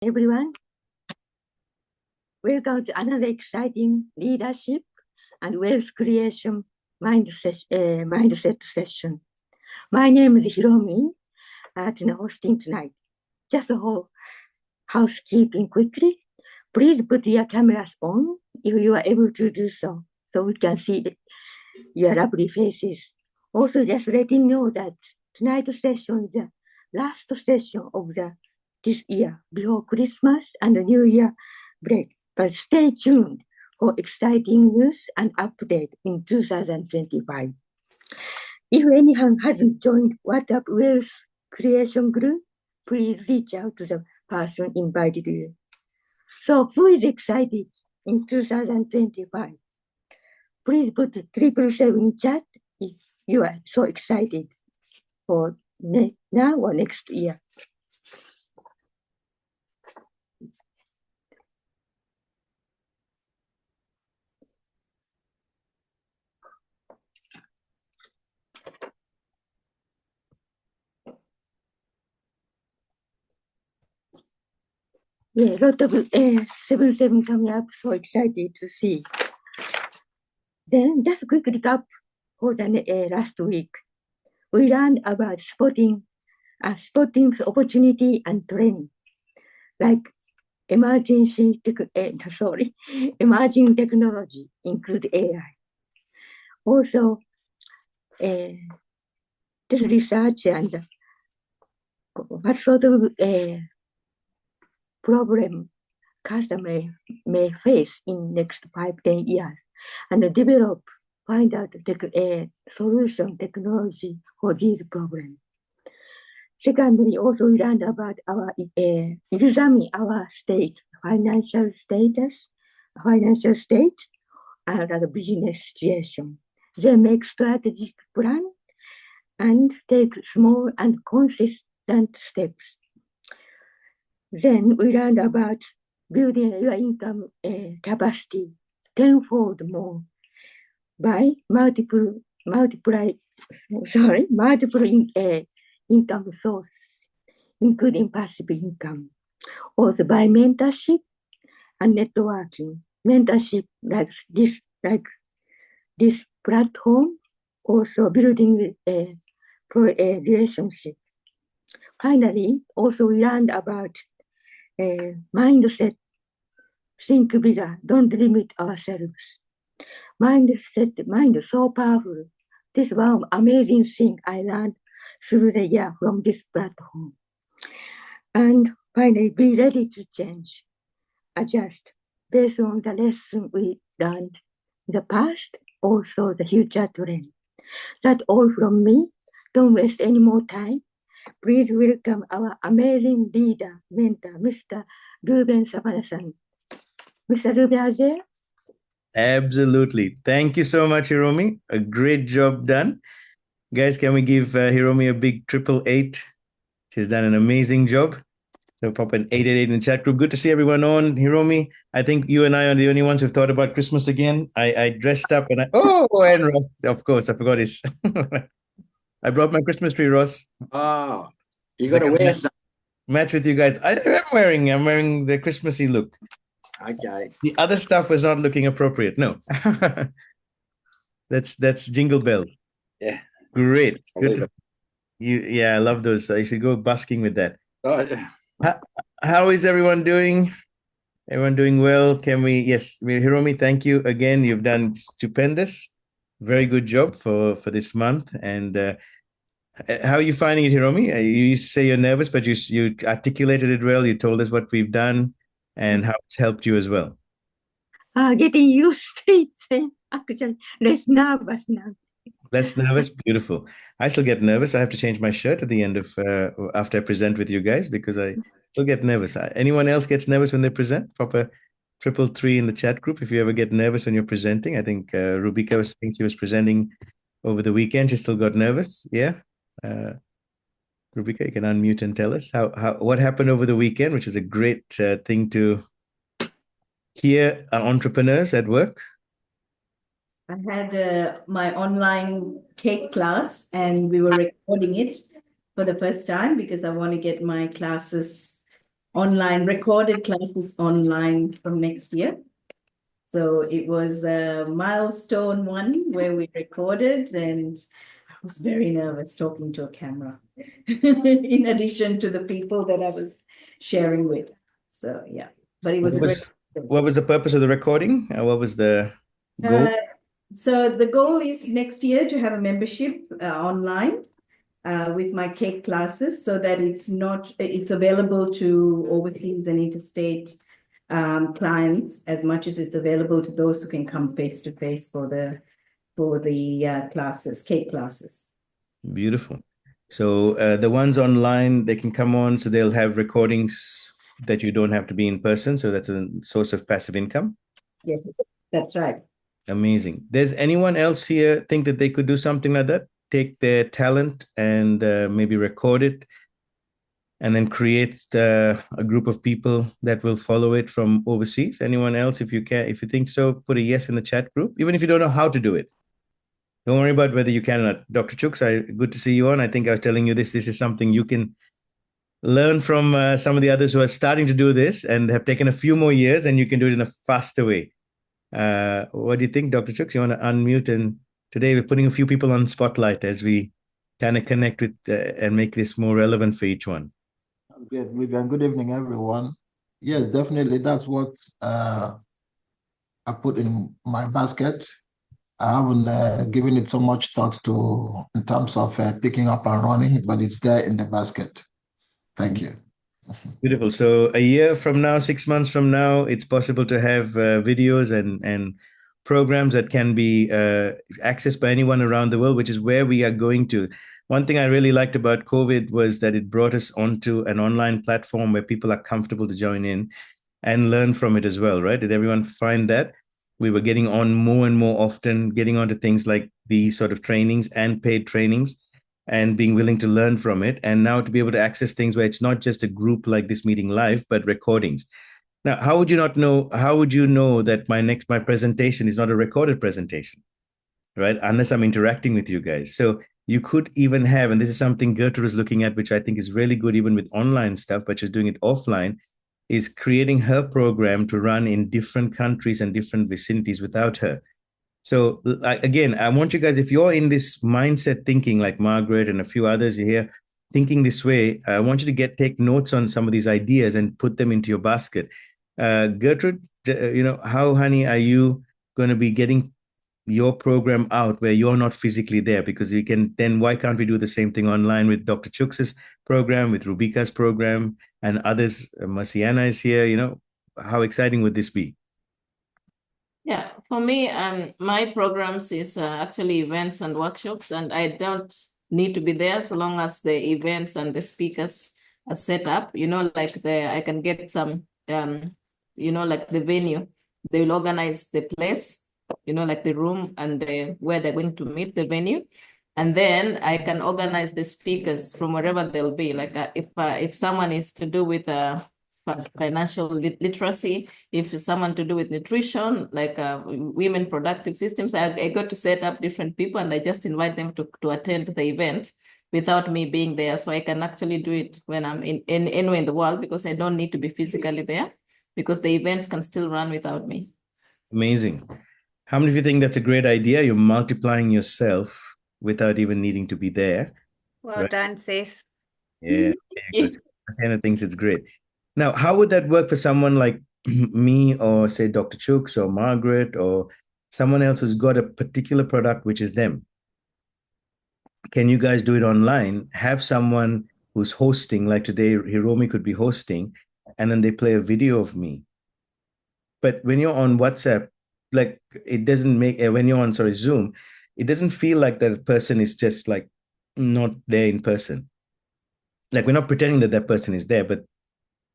Everyone, welcome to another exciting leadership and wealth creation mindset session. My name is Hiromi, hosting tonight. Just housekeeping quickly. Please put your cameras on if you are able to do so we can see your lovely faces. Also, just letting you know that tonight's session is the last session of this year before Christmas and the New Year break. But stay tuned for exciting news and update in 2025. If anyone hasn't joined WhatsApp Wealth Creation Group, please reach out to the person invited you. So who is excited in 2025? Please put 777 chat if you are so excited for now or next year. Yeah, a lot of 77 coming up, so excited to see. Then just a quick recap for the last week. We learned about spotting opportunity and trend, like emerging technology, include AI. Also, this research and what sort of problem customer may face in next 5-10 years, and find out solution technology for these problems. Secondly, also we learned about examine our financial state, and the business situation. They make strategic plan and take small and consistent steps. Then we learned about building your income capacity tenfold more by multiple income source, including passive income. Also by mentorship and networking. Mentorship like this platform, also building a relationship. Finally, also we learned about mindset. Think bigger, don't limit ourselves. Mind is so powerful. This is one amazing thing I learned through the year from this platform. And finally, be ready to change, adjust based on the lesson we learned in the past, also the future trend. That's all from me. Don't waste any more time. Please welcome our amazing leader, mentor, Mr. Ruben Savanasan. Mr. Ruben, are there? Absolutely. Thank you so much, Hiromi. A great job done. Guys, can we give Hiromi a big 888? She's done an amazing job. So pop an 888 in the chat group. Good to see everyone on. Hiromi, I think you and I are the only ones who've thought about Christmas again. I dressed up and and Ross, of course, I forgot his. I brought my Christmas tree, Ross. Oh, you got to wear some. Match with you guys. I'm wearing the Christmassy look. Okay. The other stuff was not looking appropriate. No. That's Jingle Bells. Yeah. Great. Good. I love those. I should go busking with that. How is everyone doing? Everyone doing well? Yes, Hiromi, thank you again. You've done stupendous. Very good job for this month. And how are you finding it, Hiromi? You say you're nervous, but you articulated it well. You told us what we've done and how it's helped you as well. Getting used to it. Actually, less nervous now. Less nervous, beautiful. I still get nervous. I have to change my shirt at the end of after I present with you guys because I still get nervous. Anyone else gets nervous when they present? Pop a 333 in the chat group if you ever get nervous when you're presenting. I think Rubika was saying she was presenting over the weekend. She still got nervous. Yeah. Rubika, you can unmute and tell us what happened over the weekend, which is a great thing to hear entrepreneurs at work. I had my online cake class and we were recording it for the first time because I want to get my classes online recorded classes online from next year. So it was a milestone one where we recorded, and I was very nervous talking to a camera in addition to the people that I was sharing with. So yeah, but it was a great. What was the purpose of the recording? What was the goal? So the goal is next year to have a membership online with my cake classes, so that it's available to overseas and interstate clients as much as it's available to those who can come face to face for the classes, cake classes. Beautiful. So the ones online, they can come on, so they'll have recordings that you don't have to be in person. So that's a source of passive income. Yes, that's right. Amazing. Does anyone else here think that they could do something like that? Take their talent and maybe record it, and then create a group of people that will follow it from overseas? Anyone else? If you think so, put a yes in the chat group, even if you don't know how to do it. Don't worry about whether you can or not. Dr. Chooks, good to see you on. I think I was telling you this is something you can learn from some of the others who are starting to do this and have taken a few more years, and you can do it in a faster way. What do you think, Dr. Chooks? You want to unmute? And today we're putting a few people on spotlight as we kind of connect with and make this more relevant for each one. Good, good evening, everyone. Yes, definitely. That's what I put in my basket. I haven't given it so much thought to in terms of picking up and running, but it's there in the basket. Thank you. Beautiful. So a year from now, 6 months from now, it's possible to have videos and programs that can be accessed by anyone around the world, which is where we are going to. One thing I really liked about COVID was that it brought us onto an online platform where people are comfortable to join in and learn from it as well, right? Did everyone find that? We were getting on more and more often, getting onto things like these sort of trainings and paid trainings, and being willing to learn from it. And now to be able to access things where it's not just a group like this meeting live, but recordings. Now, how would you know that my presentation is not a recorded presentation, right? Unless I'm interacting with you guys. So you could even have, and this is something Gertrude is looking at, which I think is really good, even with online stuff, but she's doing it offline, is creating her program to run in different countries and different vicinities without her. So again, I want you guys, if you're in this mindset thinking like Margaret and a few others here thinking this way, I want you to take notes on some of these ideas and put them into your basket. Gertrude, how, honey, are you going to be getting your program out where you're not physically there? Because why can't we do the same thing online with Dr. Chooks's program, with Rubika's program and others? Marciana is here, how exciting would this be? Yeah, for me, my programs is actually events and workshops, and I don't need to be there so long as the events and the speakers are set up. Like I can get some, like the venue. They will organize the place, like the room and where they're going to meet, the venue. And then I can organize the speakers from wherever they'll be. Like if someone is to do with financial literacy, if someone to do with nutrition, like women productive systems, I got to set up different people and I just invite them to attend the event without me being there. So I can actually do it when I'm anywhere in the world, because I don't need to be physically there, because the events can still run without me. Amazing. How many of you think that's a great idea? You're multiplying yourself without even needing to be there. Well done, sis. Yeah. Sienna thinks it's great. Now, how would that work for someone like me, or say Dr. Chooks or Margaret or someone else who's got a particular product which is them? Can you guys do it online? Have someone who's hosting, like today, Hiromi could be hosting, and then they play a video of me. But when you're on WhatsApp, like it doesn't make, when you're on, Zoom, it doesn't feel like that person is just like not there in person. Like we're not pretending that person is there, but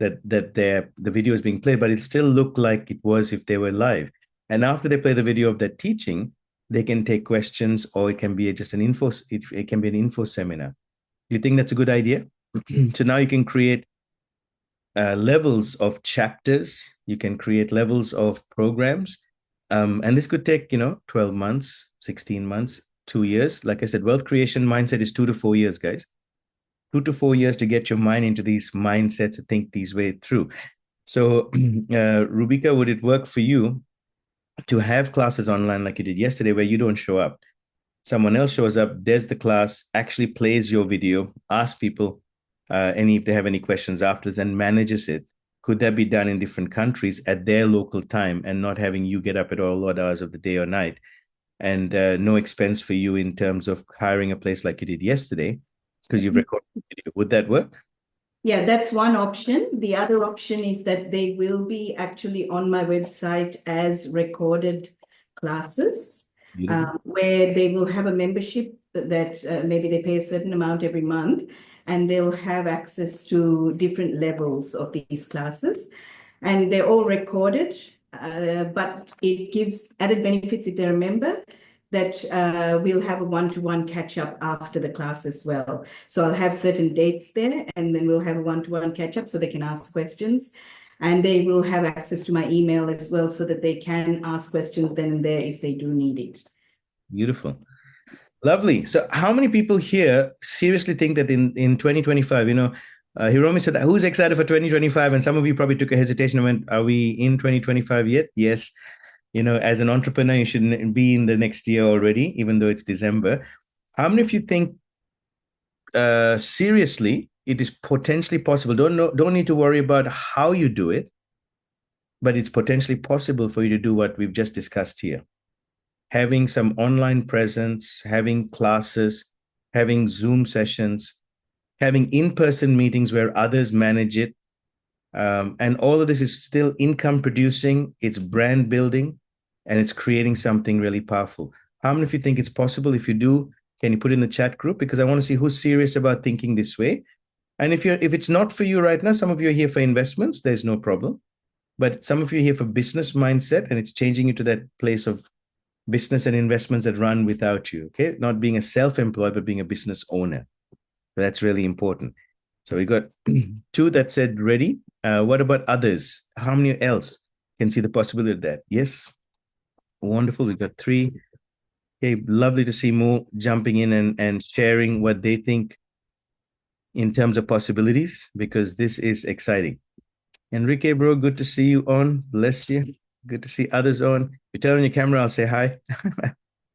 that the video is being played, but it still looked like it was if they were live. And after they play the video of that teaching, they can take questions, or it can be just an info. It can be an info seminar. You think that's a good idea? So now you can create levels of chapters. You can create levels of programs. And this could take, 12 months, 16 months, 2 years. Like I said, wealth creation mindset is 2 to 4 years, guys. 2 to 4 years to get your mind into these mindsets to think these way through. So, Rubika, would it work for you to have classes online like you did yesterday where you don't show up? Someone else shows up, does the class, actually plays your video, asks people if they have any questions afterwards, and manages it. Could that be done in different countries at their local time and not having you get up at all odd hours of the day or night? And no expense for you in terms of hiring a place like you did yesterday because you've recorded the video. Would that work? Yeah, that's one option. The other option is that they will be actually on my website as recorded classes, where they will have a membership that maybe they pay a certain amount every month, and they'll have access to different levels of these classes. And they're all recorded, but it gives added benefits if they're a member, that we'll have a one-to-one catch-up after the class as well. So I'll have certain dates there, and then we'll have a one-to-one catch-up so they can ask questions. And they will have access to my email as well so that they can ask questions then and there if they do need it. Beautiful. Lovely. So how many people here seriously think that in 2025, Hiromi said, who's excited for 2025? And some of you probably took a hesitation and went, are we in 2025 yet? Yes. As an entrepreneur, you shouldn't be in the next year already, even though it's December. How many of you think seriously it is potentially possible? Don't need to worry about how you do it, but it's potentially possible for you to do what we've just discussed here. Having some online presence, having classes, having Zoom sessions, having in-person meetings where others manage it. And all of this is still income producing, it's brand building, and it's creating something really powerful. How many of you think it's possible? If you do, can you put in the chat group? Because I want to see who's serious about thinking this way. And if it's not for you right now, some of you are here for investments, there's no problem. But some of you are here for business mindset, and it's changing you to that place of business and investments that run without you, okay? Not being a self-employed, but being a business owner. That's really important. So we got 2 that said ready. What about others? How many else can see the possibility of that? Yes. Wonderful. We got 3. Okay, lovely to see more jumping in and sharing what they think in terms of possibilities, because this is exciting. Enrique, bro, good to see you on. Bless you. Good to see others on. If you turn on your camera, I'll say hi.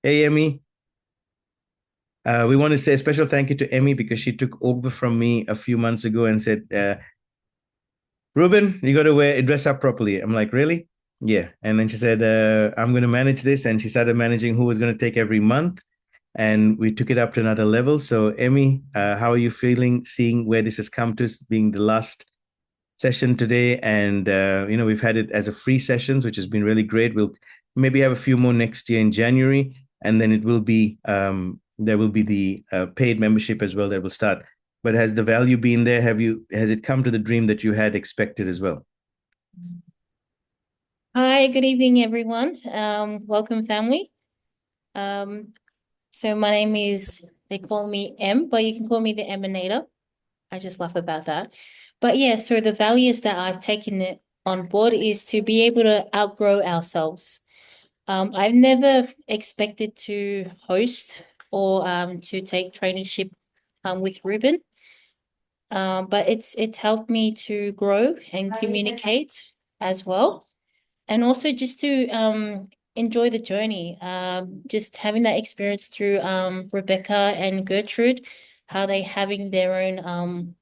Hey, Emmy. We want to say a special thank you to Emmy because she took over from me a few months ago and said, Ruben, you got to dress up properly. I'm like, really? Yeah. And then she said, I'm going to manage this. And she started managing who was going to take every month. And we took it up to another level. So, Emmy, how are you feeling seeing where this has come to, being the last session today? And, we've had it as a free sessions, which has been really great. We'll maybe have a few more next year in January. And then it will be, there will be the paid membership as well that will start. But has the value been there? Has it come to the dream that you had expected as well? Hi, good evening, everyone. Welcome, family. So my name is, they call me M, but you can call me the Emanator. I just laugh about that. But yeah, so the values that I've taken it on board is to be able to outgrow ourselves. I've never expected to host or to take traineeship with Ruben. But it's helped me to grow and communicate as well. And also just to enjoy the journey. Just having that experience through Rebecca and Gertrude, how they having their own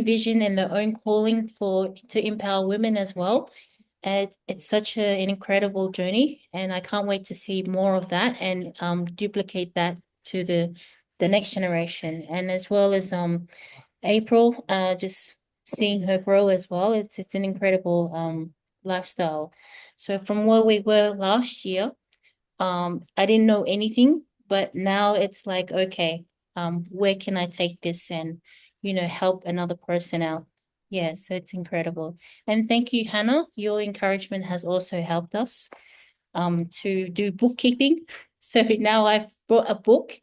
vision and their own calling to empower women as well. It's such an incredible journey, and I can't wait to see more of that and duplicate that to the next generation. And as well as April, just seeing her grow as well. It's an incredible lifestyle. So from where we were last year, I didn't know anything, but now it's like, okay, where can I take this and, help another person out? Yeah, so it's incredible. And thank you, Hannah. Your encouragement has also helped us to do bookkeeping. So now I've brought a book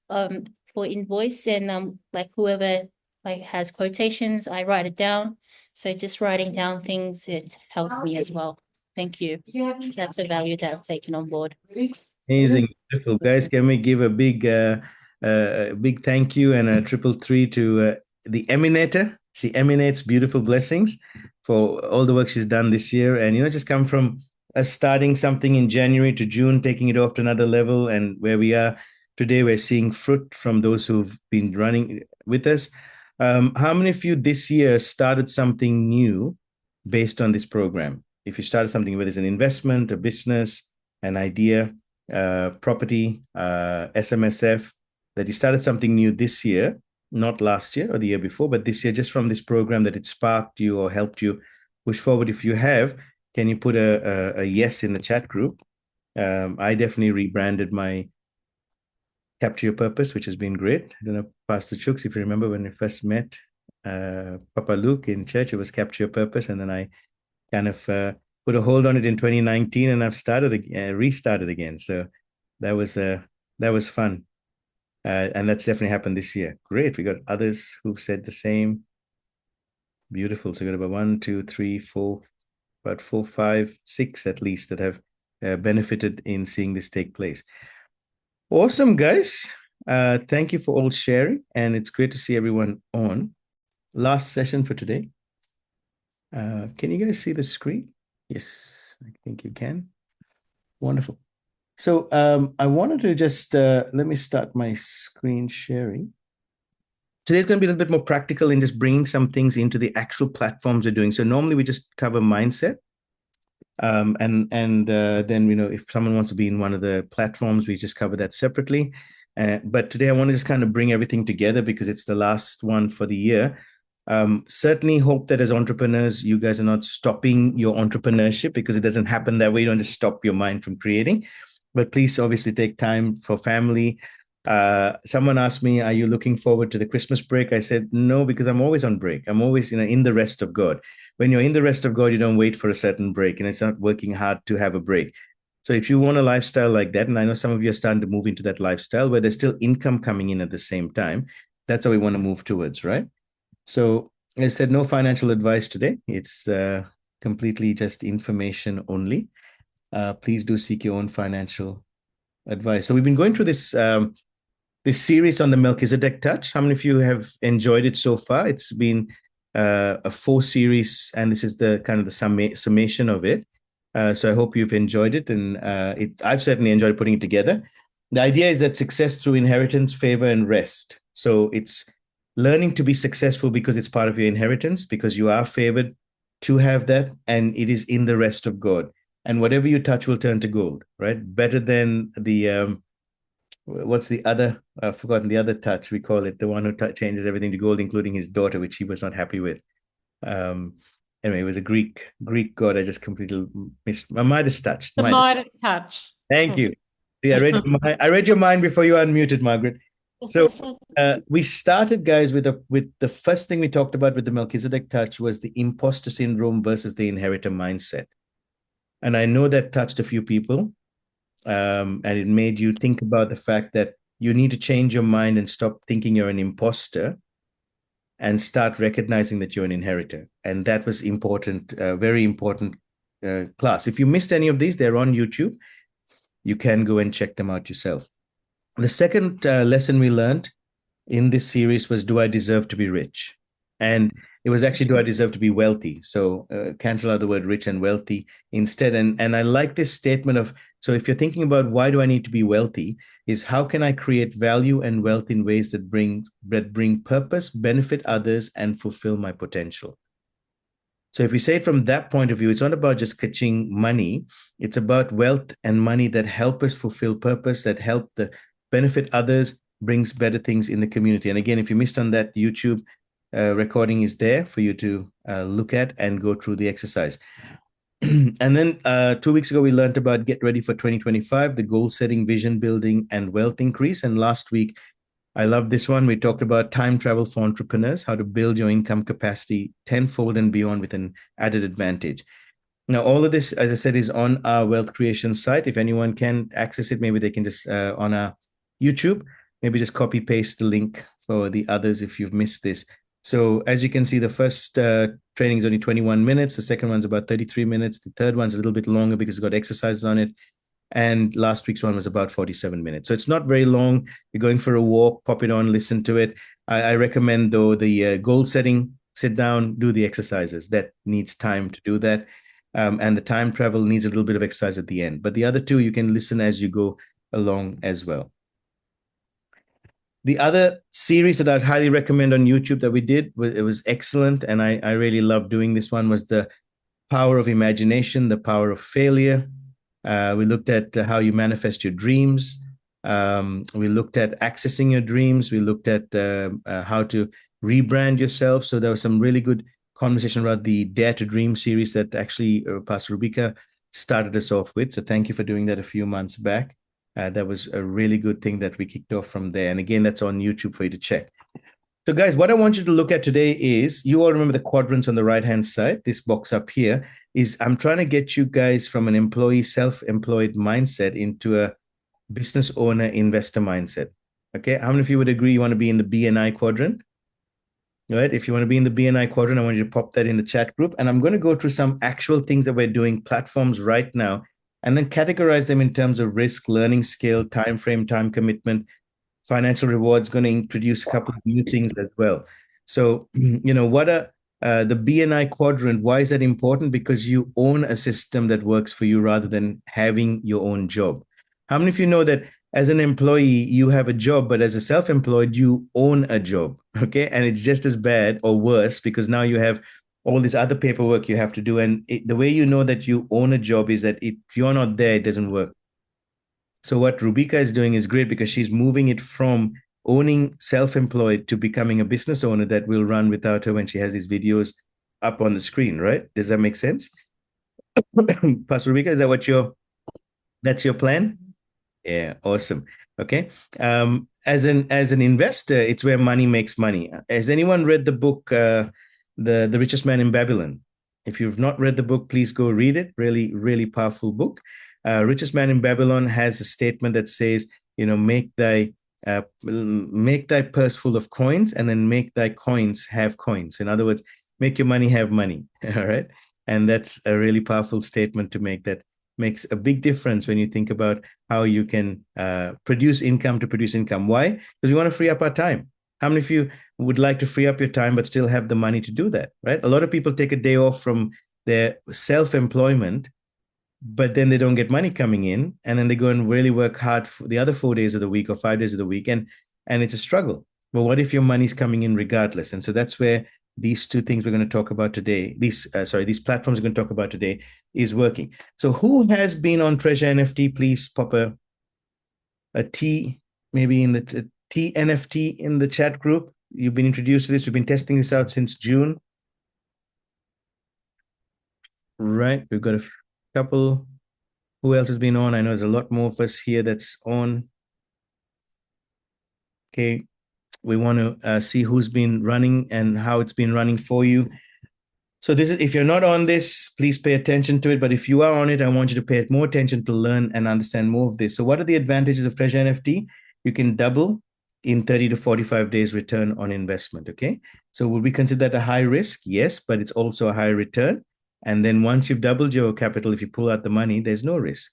for invoice, and like whoever has quotations, I write it down. So just writing down things, it helped me as well. Thank you. That's a value that I've taken on board. Amazing, beautiful. Guys, can we give a big thank you and a 333 to the emanator. She emanates beautiful blessings for all the work she's done this year. And, just come from us starting something in January to June, taking it off to another level. And where we are today, we're seeing fruit from those who've been running with us. How many of you this year started something new based on this program? If you started something, whether it's an investment, a business, an idea, property, SMSF, that you started something new this year, not last year or the year before, but this year, just from this program, that it sparked you or helped you push forward. If you have, can you put a yes in the chat group? I definitely rebranded my Capture Your Purpose, which has been great. I don't know, Pastor Chooks, if you remember when we first met Papa Luke in church, it was Capture Your Purpose. And then I kind of put a hold on it in 2019, and I've restarted again. So that was fun. And that's definitely happened this year. Great. We got others who've said the same. Beautiful. So we got about 1, 2, 3, 4, about 4, 5, 6 at least that have benefited in seeing this take place. Awesome, guys. Thank you for all sharing. And it's great to see everyone on. Last session for today. Can you guys see the screen? Yes, I think you can. Wonderful. So I wanted to just, let me start my screen sharing. Today's going to be a little bit more practical in just bringing some things into the actual platforms we're doing. So normally we just cover mindset. And then, if someone wants to be in one of the platforms, we just cover that separately. But today I want to just kind of bring everything together because it's the last one for the year. Certainly hope that as entrepreneurs, you guys are not stopping your entrepreneurship, because it doesn't happen that way. You don't just stop your mind from creating. But please obviously take time for family. Someone asked me, are you looking forward to the Christmas break? I said, no, because I'm always on break. I'm always in the rest of God. When you're in the rest of God, you don't wait for a certain break, and it's not working hard to have a break. So if you want a lifestyle like that, and I know some of you are starting to move into that lifestyle where there's still income coming in at the same time, that's what we want to move towards, right? So I said, no financial advice today. It's completely just information only. Please do seek your own financial advice. So we've been going through this series on the Melchizedek touch. How many of you have enjoyed it so far? It's been a 4 series, and this is the kind of the summation of it. So I hope you've enjoyed it, and I've certainly enjoyed putting it together. The idea is that success through inheritance, favor, and rest. So it's learning to be successful because it's part of your inheritance, because you are favored to have that, and it is in the rest of God. And whatever you touch will turn to gold, right? Better than the, what's the other, I've forgotten the other touch, we call it, the one who changes everything to gold, including his daughter, which he was not happy with. Anyway, it was a Greek god. I just completely missed. My Midas touch. The Midas touch. Thank you. See, I read your mind before you unmuted, Margaret. So we started, guys, with the first thing we talked about with the Melchizedek touch was the imposter syndrome versus the inheritor mindset. And I know that touched a few people, and it made you think about the fact that you need to change your mind and stop thinking you're an imposter and start recognizing that you're an inheritor. And that was important, very important class. If you missed any of these, they're on YouTube. You can go and check them out yourself. The second lesson we learned in this series was, do I deserve to be rich? And it was actually, do I deserve to be wealthy? So cancel out the word rich and wealthy instead. And I like this statement of, so if you're thinking about why do I need to be wealthy, is how can I create value and wealth in ways that bring purpose, benefit others, and fulfill my potential? So if we say it from that point of view, it's not about just catching money. It's about wealth and money that help us fulfill purpose, that help the benefit others, brings better things in the community. And again, if you missed on that, YouTube recording is there for you to look at and go through the exercise. And then 2 weeks ago, we learned about get ready for 2025, the goal setting, vision building, and wealth increase. And last week, I love this one. We talked about time travel for entrepreneurs, how to build your income capacity tenfold and beyond with an added advantage. Now, all of this, as I said, is on our wealth creation site. If anyone can access it, maybe they can just on our YouTube, maybe just copy paste the link for the others if you've missed this. So as you can see, the first training is only 21 minutes. The second one's about 33 minutes. The third one's a little bit longer because it's got exercises on it. And last week's one was about 47 minutes. So it's not very long. You're going for a walk, pop it on, listen to it. I recommend, though, the goal setting, sit down, do the exercises. That needs time to do that. And the time travel needs a little bit of exercise at the end. But the other two, you can listen as you go along as well. The other series that I'd highly recommend on YouTube that we did, it was excellent. And I really loved doing this one, was the power of imagination, the power of failure. We looked at how you manifest your dreams. We looked at accessing your dreams. We looked at how to rebrand yourself. So there was some really good conversation about the Dare to Dream series that actually Pastor Rubika started us off with. So thank you for doing that a few months back. That was a really good thing that we kicked off from there. And again, that's on YouTube for you to check. So guys, what I want you to look at today is, you all remember the quadrants on the right-hand side. This box up here is, I'm trying to get you guys from an employee, self-employed mindset into a business owner, investor mindset. Okay, how many of you would agree you want to be in the BNI quadrant? Right? If you want to be in the BNI quadrant, I want you to pop that in the chat group. And I'm going to go through some actual things that we're doing, platforms right now, and then categorize them in terms of risk, learning scale, time frame, time commitment, financial rewards. Going to introduce a couple of new things as well. So, what are the BNI quadrant? Why is that important? Because you own a system that works for you rather than having your own job. How many of you know that as an employee, you have a job, but as a self-employed, you own a job, okay? And it's just as bad or worse because now you have all this other paperwork you have to do. And the way you know that you own a job is that if you're not there, it doesn't work. So what Rubika is doing is great because she's moving it from owning self-employed to becoming a business owner that will run without her when she has these videos up on the screen, right? Does that make sense? Pastor Rubika, is that that's your plan? Yeah, awesome. Okay. As an investor, it's where money makes money. Has anyone read the book, The Richest Man in Babylon? If you've not read the book, please go read it. Really, really powerful book. Richest Man in Babylon has a statement that says, make thy purse full of coins, and then make thy coins have coins. In other words, make your money have money. All right. And that's a really powerful statement to make, that makes a big difference when you think about how you can produce income to produce income. Why? Because we want to free up our time. How many of you would like to free up your time but still have the money to do that, right? A lot of people take a day off from their self-employment, but then they don't get money coming in, and then they go and really work hard for the other 4 days of the week or 5 days of the week, and it's a struggle. But what if your money's coming in regardless? And so that's where these two things we're going to talk about today, these platforms we're going to talk about today, is working. So who has been on Treasure NFT? Please pop a T, maybe in the T NFT in the chat group. You've been introduced to this. We've been testing this out since June. Right. We've got a couple. Who else has been on? I know there's a lot more of us here that's on. Okay. We want to see who's been running and how it's been running for you. So this is, if you're not on this, please pay attention to it. But if you are on it, I want you to pay more attention to learn and understand more of this. So what are the advantages of Treasure NFT? You can double in 30 to 45 days return on investment, okay? So would we consider that a high risk? Yes, but it's also a high return. And then once you've doubled your capital, if you pull out the money, there's no risk,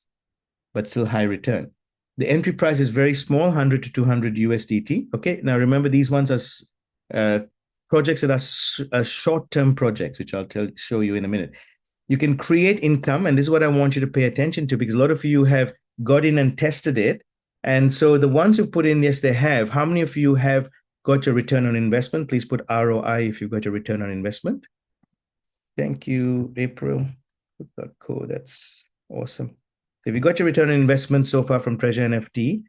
but still high return. The entry price is very small, 100 to 200 USDT. Okay, now remember, these ones are projects that are short-term projects, which I'll show you in a minute. You can create income, and this is what I want you to pay attention to, because a lot of you have got in and tested it. And so the ones who put in, yes, they have. How many of you have got your return on investment? Please put ROI if you've got your return on investment. Thank you, April. Cool, that's awesome. If you got your return on investment so far from Treasure NFT,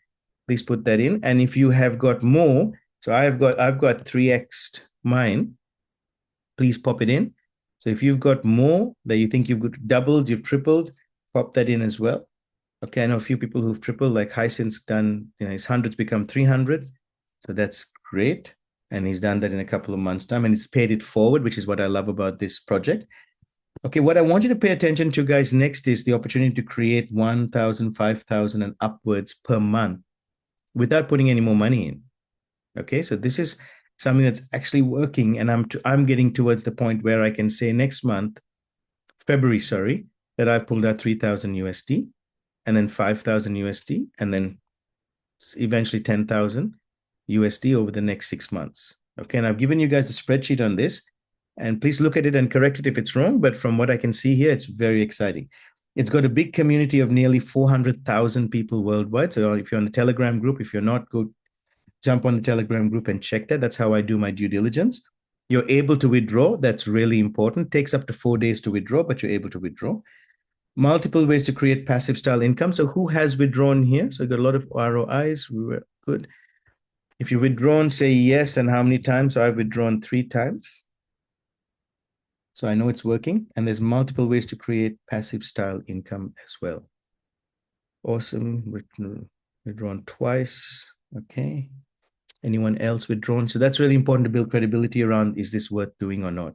please put that in. And if you have got more, so I've got 3x mine, please pop it in. So if you've got more that you think you've doubled, you've tripled, pop that in as well. Okay, I know a few people who've tripled, like Hyacinth's done, his hundreds become 300. So that's great. And he's done that in a couple of months' time, and he's paid it forward, which is what I love about this project. Okay, what I want you to pay attention to, guys, next is the opportunity to create 1,000, 5,000 and upwards per month without putting any more money in. Okay, so this is something that's actually working, and I'm getting towards the point where I can say next month, February, that I've pulled out 3,000 USD, and then 5,000 USD, and then eventually 10,000 USD over the next 6 months. Okay, and I've given you guys a spreadsheet on this, and please look at it and correct it if it's wrong. But from what I can see here, it's very exciting. It's got a big community of nearly 400,000 people worldwide. So if you're on the Telegram group, if you're not, go jump on the Telegram group and check that. That's how I do my due diligence. You're able to withdraw. That's really important. Takes up to 4 days to withdraw, but you're able to withdraw. Multiple ways to create passive style income. So who has withdrawn here? So I got a lot of ROIs. We were good. If you withdrawn, say yes, and how many times? So I've withdrawn 3 times. So I know it's working. And there's multiple ways to create passive style income as well. Awesome. Withdrawn twice. Okay. Anyone else withdrawn? So that's really important to build credibility around, is this worth doing or not?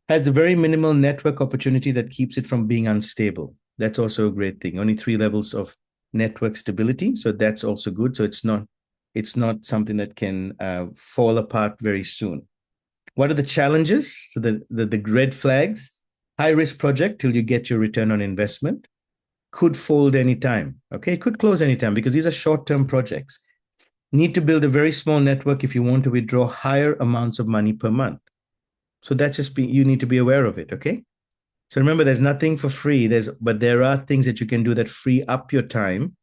Has a very minimal network opportunity that keeps it from being unstable. That's also a great thing. Only 3 levels of network stability. So that's also good. So it's not something that can fall apart very soon. What are the challenges? So the red flags: high risk project till you get your return on investment. Could fold anytime. Okay, it could close anytime because these are short-term projects. Need to build a very small network if you want to withdraw higher amounts of money per month. So that's you need to be aware of it, okay? So remember, there's nothing for free, but there are things that you can do that free up your time.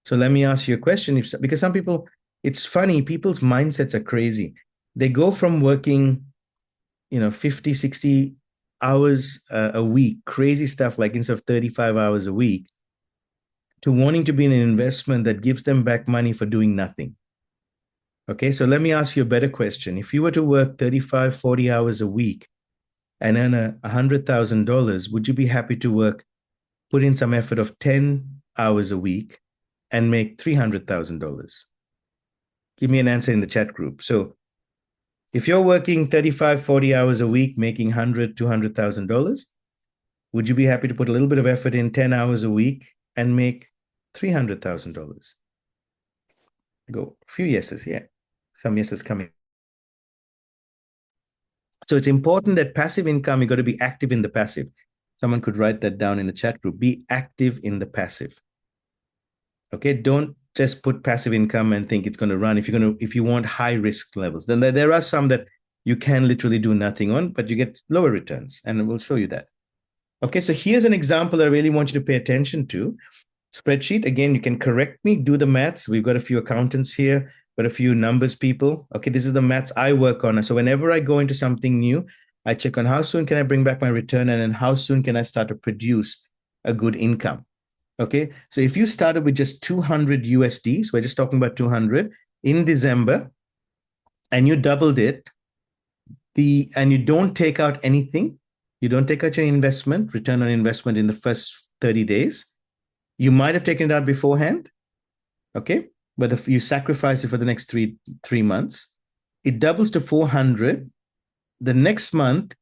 So let me ask you a question, because some people, it's funny, people's mindsets are crazy. They go from working, 50, 60 hours a week, crazy stuff like instead of 35 hours a week, to wanting to be in an investment that gives them back money for doing nothing. Okay, so let me ask you a better question. If you were to work 35, 40 hours a week and earn $100,000, would you be happy to put in some effort of 10 hours a week and make $300,000? Give me an answer in the chat group. So if you're working 35, 40 hours a week, making $100,000, $200,000, would you be happy to put a little bit of effort in 10 hours a week and make $300,000? Go, a few yeses, yeah. Some yeses coming. So it's important that passive income, you got to be active in the passive. Someone could write that down in the chat group. Be active in the passive. Okay, don't just put passive income and think it's going to run. If you want high risk levels, then there are some that you can literally do nothing on, but you get lower returns, and we'll show you that. Okay, so here's an example I really want you to pay attention to. Spreadsheet, again, you can correct me, do the maths. We've got a few accountants here, but a few numbers people. Okay, this is the maths I work on. So whenever I go into something new, I check on how soon can I bring back my return, and then how soon can I start to produce a good income. Okay, so if you started with just 200 USD, so we're just talking about 200 in December, and you doubled it, and you don't take out anything, you don't take out your investment, return on investment in the first 30 days, you might have taken it out beforehand, okay? But if you sacrifice it for the next three months, it doubles to 400. The next month,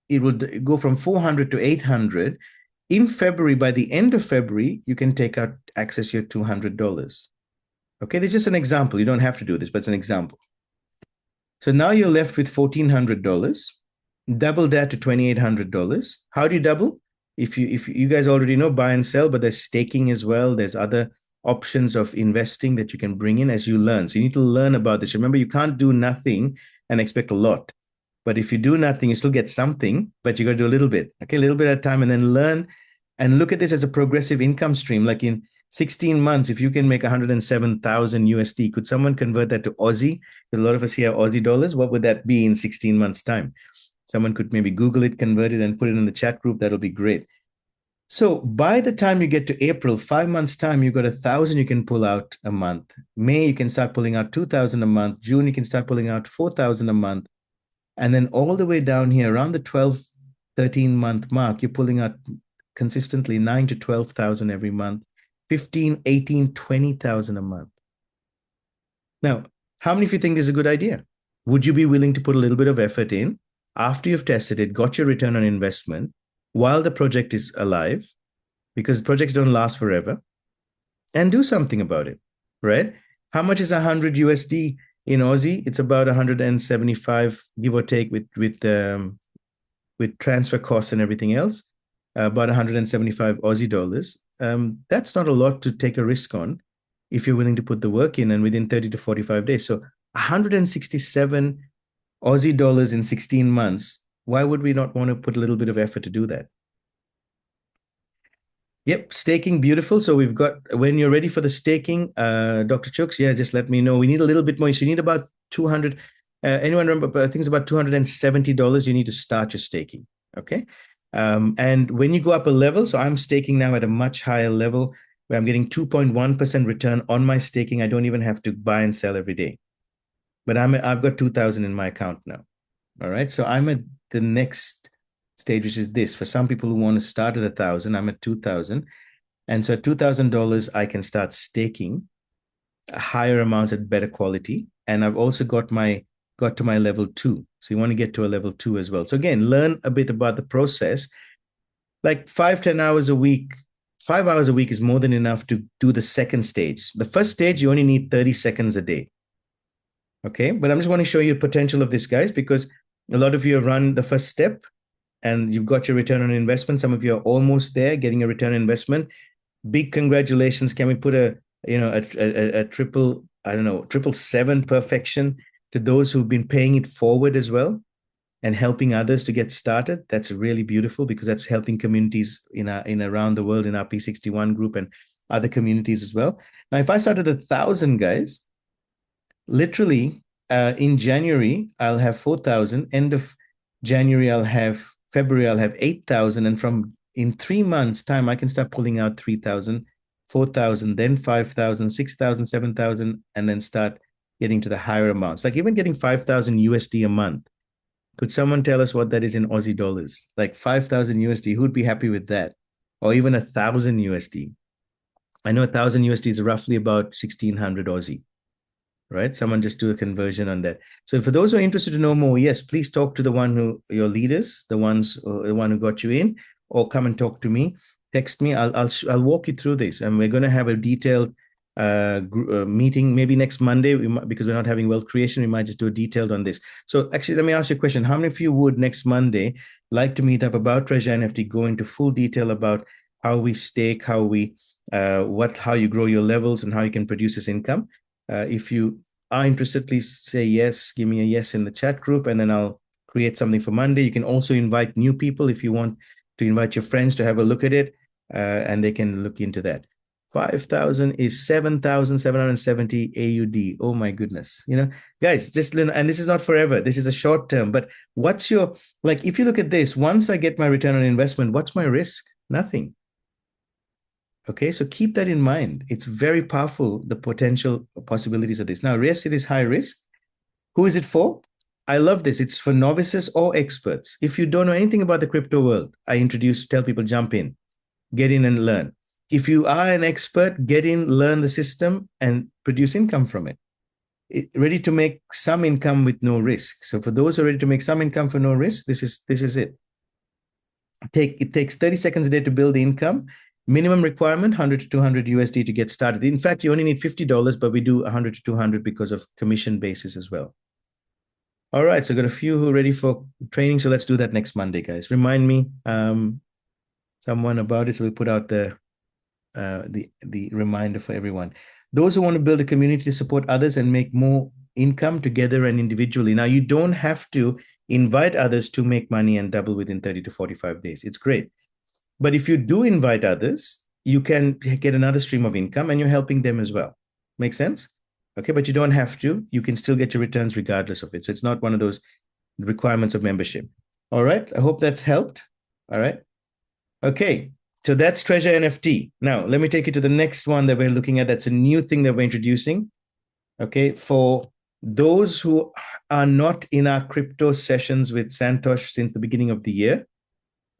it will go from 400 to 800. In February, by the end of February, you can access your $200. Okay, this is just an example. You don't have to do this, but it's an example. So now you're left with $1,400. Double that to $2,800. How do you double? If you guys already know, buy and sell, but there's staking as well. There's other options of investing that you can bring in as you learn. So you need to learn about this. Remember, you can't do nothing and expect a lot. But if you do nothing, you still get something, but you got to do a little bit. Okay, a little bit at a time, and then learn and look at this as a progressive income stream. Like in 16 months, if you can make 107,000 USD, could someone convert that to Aussie? Because a lot of us here are Aussie dollars. What would that be in 16 months' time? Someone could maybe Google it, convert it, and put it in the chat group. That'll be great. So by the time you get to April, 5 months' time, you've got 1,000 you can pull out a month. May, you can start pulling out 2,000 a month. June, you can start pulling out 4,000 a month. And then all the way down here, around the 12, 13-month mark, you're pulling out consistently 9 to 12,000 every month, 15, 18, 20,000 a month. Now, how many of you think this is a good idea? Would you be willing to put a little bit of effort in after you've tested it, got your return on investment, while the project is alive, because projects don't last forever, and do something about it, right? How much is 100 USD in Aussie? It's about 175, give or take, with transfer costs and everything else. about 175 Aussie dollars. That's not a lot to take a risk on if you're willing to put the work in and within 30 to 45 days. So 167 Aussie dollars in 16 months. Why would we not want to put a little bit of effort to do that? Yep, staking, beautiful. So we've got, when you're ready for the staking, Dr. Chooks, yeah, just let me know. We need a little bit more. So you need about 200. Anyone remember? I think it's about $270 you need to start your staking. Okay. And when you go up a level, so I'm staking now at a much higher level where I'm getting 2.1% return on my staking. I don't even have to buy and sell every day. But I've got 2,000 in my account now. All right. So I'm at the next stage, which is this. For some people who want to start at 1,000, I'm at 2,000. And so at $2,000, I can start staking higher amounts at better quality. And I've also got to my level 2. So you want to get to a level 2 as well. So again, learn a bit about the process. Like 5-10 hours a week, 5 hours a week is more than enough to do the second stage. The first stage, you only need 30 seconds a day. Okay, but I'm just want to show you the potential of this, guys, because a lot of you have run the first step and you've got your return on investment. Some of you are almost there, getting a return on investment. Big congratulations. Can we put a triple, I don't know, 777 perfection to those who've been paying it forward as well and helping others to get started? That's really beautiful because that's helping communities in around the world in our P61 group and other communities as well. Now, if I started 1,000, guys, literally in January, I'll have 4,000. End of January, February, I'll have 8,000. And in 3 months' time, I can start pulling out 3,000, 4,000, then 5,000, 6,000, 7,000, and then start getting to the higher amounts. Like even getting 5,000 USD a month. Could someone tell us what that is in Aussie dollars? Like 5,000 USD, who'd be happy with that? Or even 1,000 USD. I know 1,000 USD is roughly about 1,600 Aussie. Right? Someone just do a conversion on that. So for those who are interested to know more, yes, please talk to your leaders, the one who got you in, or come and talk to me. Text me. I'll walk you through this, and we're going to have a detailed meeting maybe next Monday. Because we're not having wealth creation, we might just do a detailed on this. So actually, let me ask you a question: how many of you would next Monday like to meet up about Treasure NFT, go into full detail about how we stake, how you grow your levels, and how you can produce this income? If you are interested, please say yes. Give me a yes in the chat group, and then I'll create something for Monday. You can also invite new people if you want to invite your friends to have a look at it, and they can look into that. 5,000 is 7,770 AUD. Oh my goodness. Guys, just learn, and this is not forever. This is a short term, but if you look at this, once I get my return on investment, what's my risk? Nothing. Okay, so keep that in mind. It's very powerful, the potential possibilities of this. Now, yes, it is high risk. Who is it for? I love this. It's for novices or experts. If you don't know anything about the crypto world, tell people jump in, get in and learn. If you are an expert, get in, learn the system, and produce income from it. Ready to make some income with no risk. So for those who are ready to make some income for no risk, this is it. It takes 30 seconds a day to build the income. Minimum requirement, 100 to 200 USD to get started. In fact, you only need $50, but we do 100 to 200 because of commission basis as well. All right, so I've got a few who are ready for training. So let's do that next Monday, guys. Remind me someone about it. So we'll put out the reminder for everyone. Those who want to build a community to support others and make more income together and individually. Now, you don't have to invite others to make money and double within 30 to 45 days. It's great. But if you do invite others, you can get another stream of income and you're helping them as well. Make sense? Okay, but you don't have to. You can still get your returns regardless of it. So it's not one of those requirements of membership. All right, I hope that's helped. All right. Okay, so that's Treasure NFT. Now, let me take you to the next one that we're looking at. That's a new thing that we're introducing. Okay, for those who are not in our crypto sessions with Santosh since the beginning of the year.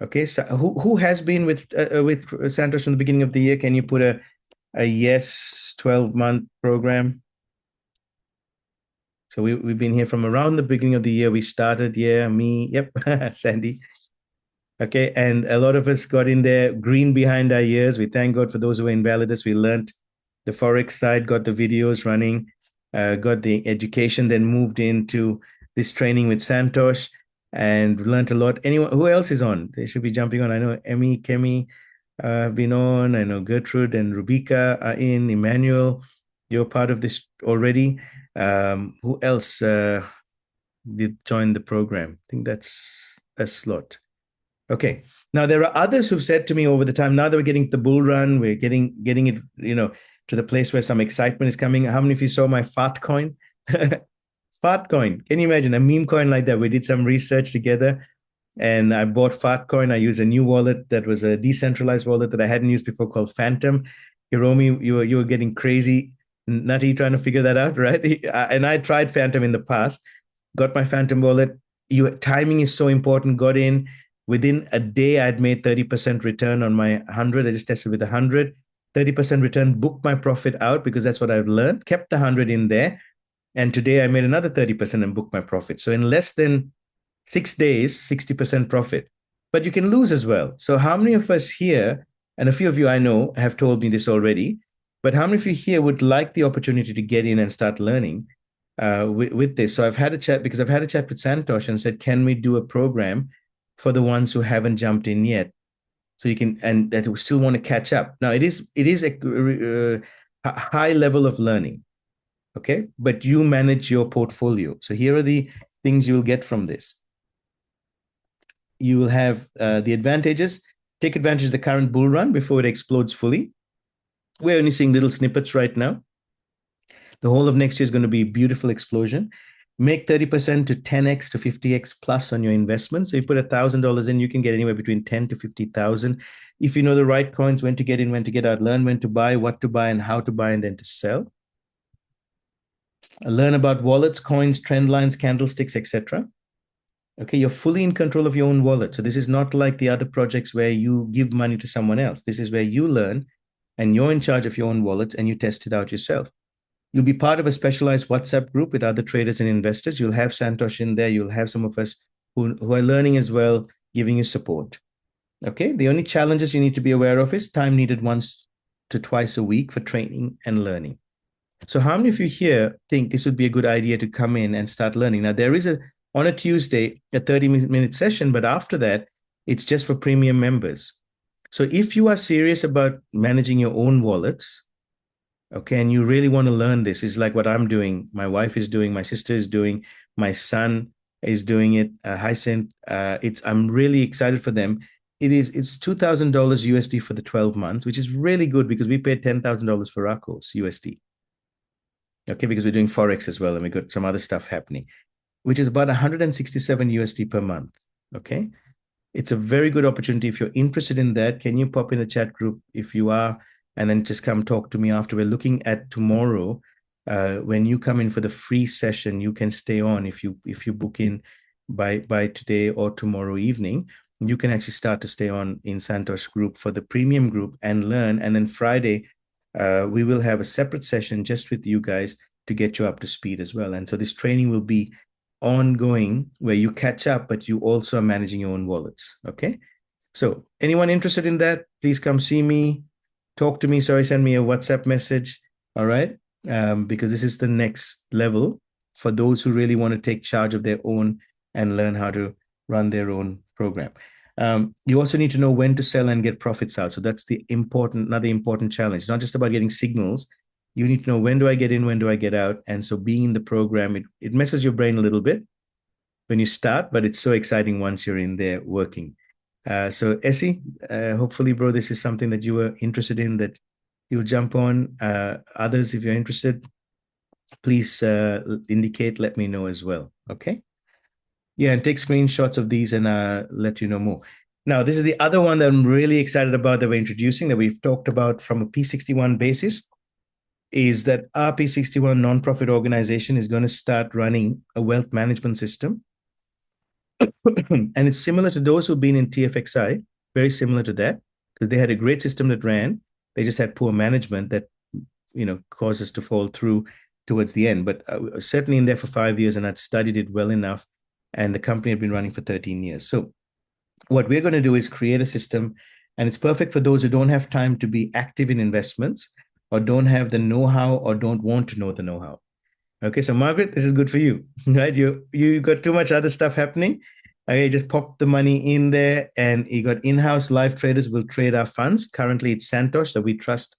Okay, so who has been with Santosh from the beginning of the year? Can you put a yes 12-month program? So we've been here from around the beginning of the year. We started, me, yep, Sandy. Okay, and a lot of us got in there, green behind our ears. We thank God for those who were Invalidus. We learned the Forex side, got the videos running, got the education, then moved into this training with Santosh. and learned a lot. Anyone who else is on? They should be jumping on. I know Emmy, Kemi have been on. I know Gertrude and Rubika are in. Emmanuel, you're part of this already. Who else did join the program? I think that's a slot. Okay. Now there are others who've said to me over the time, now that we're getting the bull run, we're getting it, to the place where some excitement is coming. How many of you saw my fart coin? Fart coin. Can you imagine a meme coin like that? We did some research together and I bought fart coin. I used a new wallet that was a decentralized wallet that I hadn't used before called Phantom. Hiromi, you were getting crazy, nutty, trying to figure that out, right? And I tried Phantom in the past, got my Phantom wallet. Timing is so important. Got in. Within a day, I'd made 30% return on my 100. I just tested with 100, 30% return, booked my profit out because that's what I've learned, kept the 100 in there. And today I made another 30% and booked my profit. So in less than 6 days, 60% profit. But you can lose as well. So how many of us here, and a few of you I know have told me this already, but how many of you here would like the opportunity to get in and start learning with this? So I've had a chat with Santosh and said, can we do a program for the ones who haven't jumped in yet, so you can, and that will still want to catch up. Now it is a high level of learning, okay? But you manage your portfolio. So here are the things you will get from this. You will have the advantages. Take advantage of the current bull run before it explodes fully. We're only seeing little snippets right now. The whole of next year is going to be a beautiful explosion. Make 30% to 10x to 50x plus on your investment. So you put $1,000 in, you can get anywhere between 10 to 50,000. If you know the right coins, when to get in, when to get out, learn when to buy, what to buy, and how to buy, and then to sell. Learn about wallets, coins, trend lines, candlesticks, etc. Okay, you're fully in control of your own wallet. So this is not like the other projects where you give money to someone else. This is where you learn and you're in charge of your own wallet and you test it out yourself. You'll be part of a specialized WhatsApp group with other traders and investors. You'll have Santosh in there. You'll have some of us who are learning as well, giving you support. Okay, the only challenges you need to be aware of is time needed once to twice a week for training and learning. So how many of you here think this would be a good idea to come in and start learning? Now, there is on a Tuesday, a 30-minute session, but after that, it's just for premium members. So if you are serious about managing your own wallets, okay, and you really want to learn this, is like what I'm doing, my wife is doing, my sister is doing, my son is doing it, Hyacinth, I'm really excited for them. It's $2,000 USD for the 12 months, which is really good because we paid $10,000 for our course, USD. Okay, because we're doing Forex as well, and we got some other stuff happening, which is about 167 USD per month. Okay, it's a very good opportunity. If you're interested in that, can you pop in a chat group if you are? And then just come talk to me after. We're looking at tomorrow. When you come in for the free session, you can stay on if you book in by today or tomorrow evening. You can actually start to stay on in Santosh group for the premium group and learn. And then Friday, we will have a separate session just with you guys to get you up to speed as well. And so this training will be ongoing where you catch up, but you also are managing your own wallets. Okay. So anyone interested in that, please come see me. Talk to me, send me a WhatsApp message, all right? Because this is the next level for those who really want to take charge of their own and learn how to run their own program. You also need to know when to sell and get profits out. So that's another important challenge. It's not just about getting signals. You need to know, when do I get in, when do I get out? And so being in the program, it messes your brain a little bit when you start, but it's so exciting once you're in there working. So Essie, hopefully, bro, this is something that you were interested in, that you'll jump on. Others, if you're interested, please indicate, let me know as well. Okay. Yeah, and take screenshots of these and let you know more. Now, this is the other one that I'm really excited about that we're introducing, that we've talked about from a P61 basis, is that our P61 nonprofit organization is going to start running a wealth management system. And it's similar to those who've been in TFXI, very similar to that, because they had a great system that ran. They just had poor management that, caused us to fall through towards the end. But certainly in there for 5 years, and I'd studied it well enough, and the company had been running for 13 years. So what we're going to do is create a system, and it's perfect for those who don't have time to be active in investments, or don't have the know-how, or don't want to know the know-how. Okay, so Margaret, this is good for you, right? You got too much other stuff happening. Okay, just pop the money in there, and you got in-house live traders will trade our funds. Currently, it's Santosh that we trust.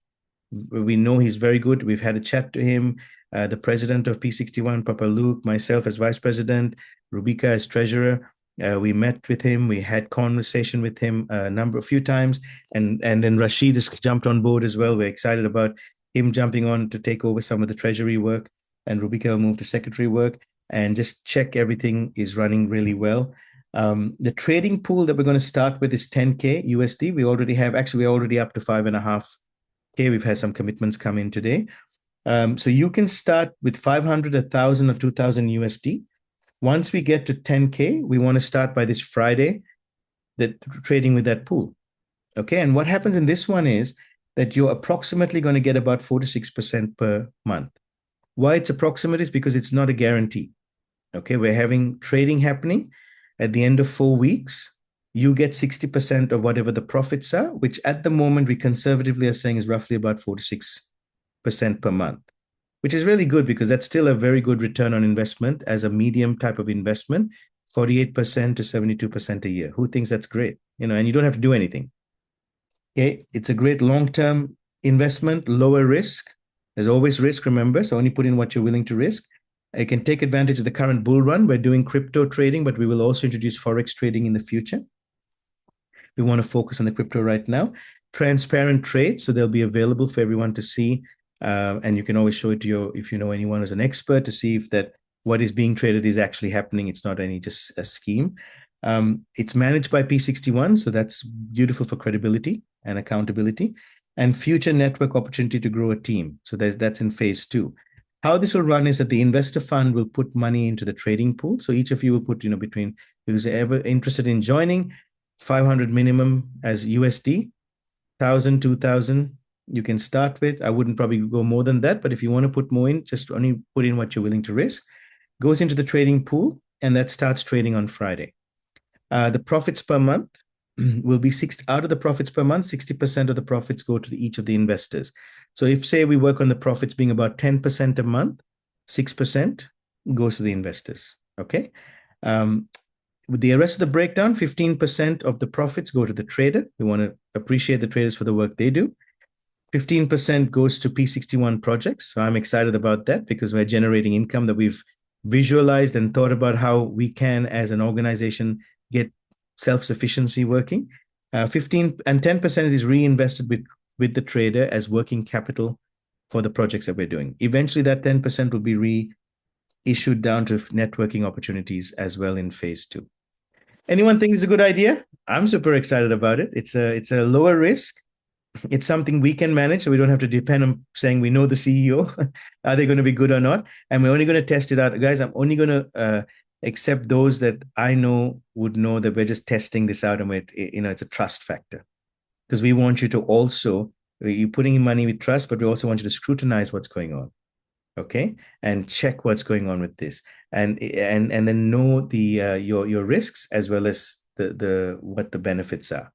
We know he's very good. We've had a chat to him. The president of P61, Papa Luke, myself as vice president, Rubika as treasurer. We met with him. We had conversation with him a few times, and then Rashid has jumped on board as well. We're excited about him jumping on to take over some of the treasury work, and Rubika will move to secretary work, and just check everything is running really well. The trading pool that we're going to start with is 10K USD. We're already up to 5.5K. We've had some commitments come in today. So you can start with 500, 1,000, or 2,000 USD. Once we get to 10K, we want to start by this Friday that trading with that pool. Okay. And what happens in this one is that you're approximately going to get about 4 to 6% per month. Why it's approximate is because it's not a guarantee. Okay. We're having trading happening. At the end of 4 weeks, you get 60% of whatever the profits are, which at the moment we conservatively are saying is roughly about 4 to 6% per month, which is really good because that's still a very good return on investment as a medium type of investment, 48% to 72% a year. Who thinks that's great? And you don't have to do anything. Okay, it's a great long-term investment, lower risk. There's always risk, remember, so only put in what you're willing to risk. You can take advantage of the current bull run. We're doing crypto trading, but we will also introduce Forex trading in the future. We want to focus on the crypto right now. Transparent trade, so they'll be available for everyone to see. And you can always show it to if you know anyone who's an expert, to see if that what is being traded is actually happening. It's not just a scheme. It's managed by P61, so that's beautiful for credibility and accountability. And future network opportunity to grow a team. So that's in phase 2. How this will run is that the investor fund will put money into the trading pool. So each of you will put, between who's ever interested in joining, 500 minimum as USD, 1,000, 2,000 you can start with. I wouldn't probably go more than that, but if you want to put more in, just only put in what you're willing to risk. Goes into the trading pool, and that starts trading on Friday. The profits per month will be out of the profits per month, 60% of the profits go to each of the investors. So if, say, we work on the profits being about 10% a month, 6% goes to the investors. Okay. With the rest of the breakdown, 15% of the profits go to the trader. We want to appreciate the traders for the work they do. 15% goes to P61 projects. So I'm excited about that because we're generating income that we've visualized and thought about how we can, as an organization, get self-sufficiency working. 15 and 10% is reinvested with the trader as working capital for the projects that we're doing. Eventually, that 10% will be reissued down to networking opportunities as well in phase 2. Anyone think it's a good idea? I'm super excited about it. It's a lower risk. It's something we can manage, so we don't have to depend on saying we know the CEO. Are they going to be good or not? And we're only going to test it out. Guys, I'm only going to accept those that I know would know that we're just testing this out, and it's a trust factor. Because we want you to also, you're putting in money with trust, but we also want you to scrutinize what's going on. Okay, and check what's going on with this, and then know your risks as well as the what the benefits are.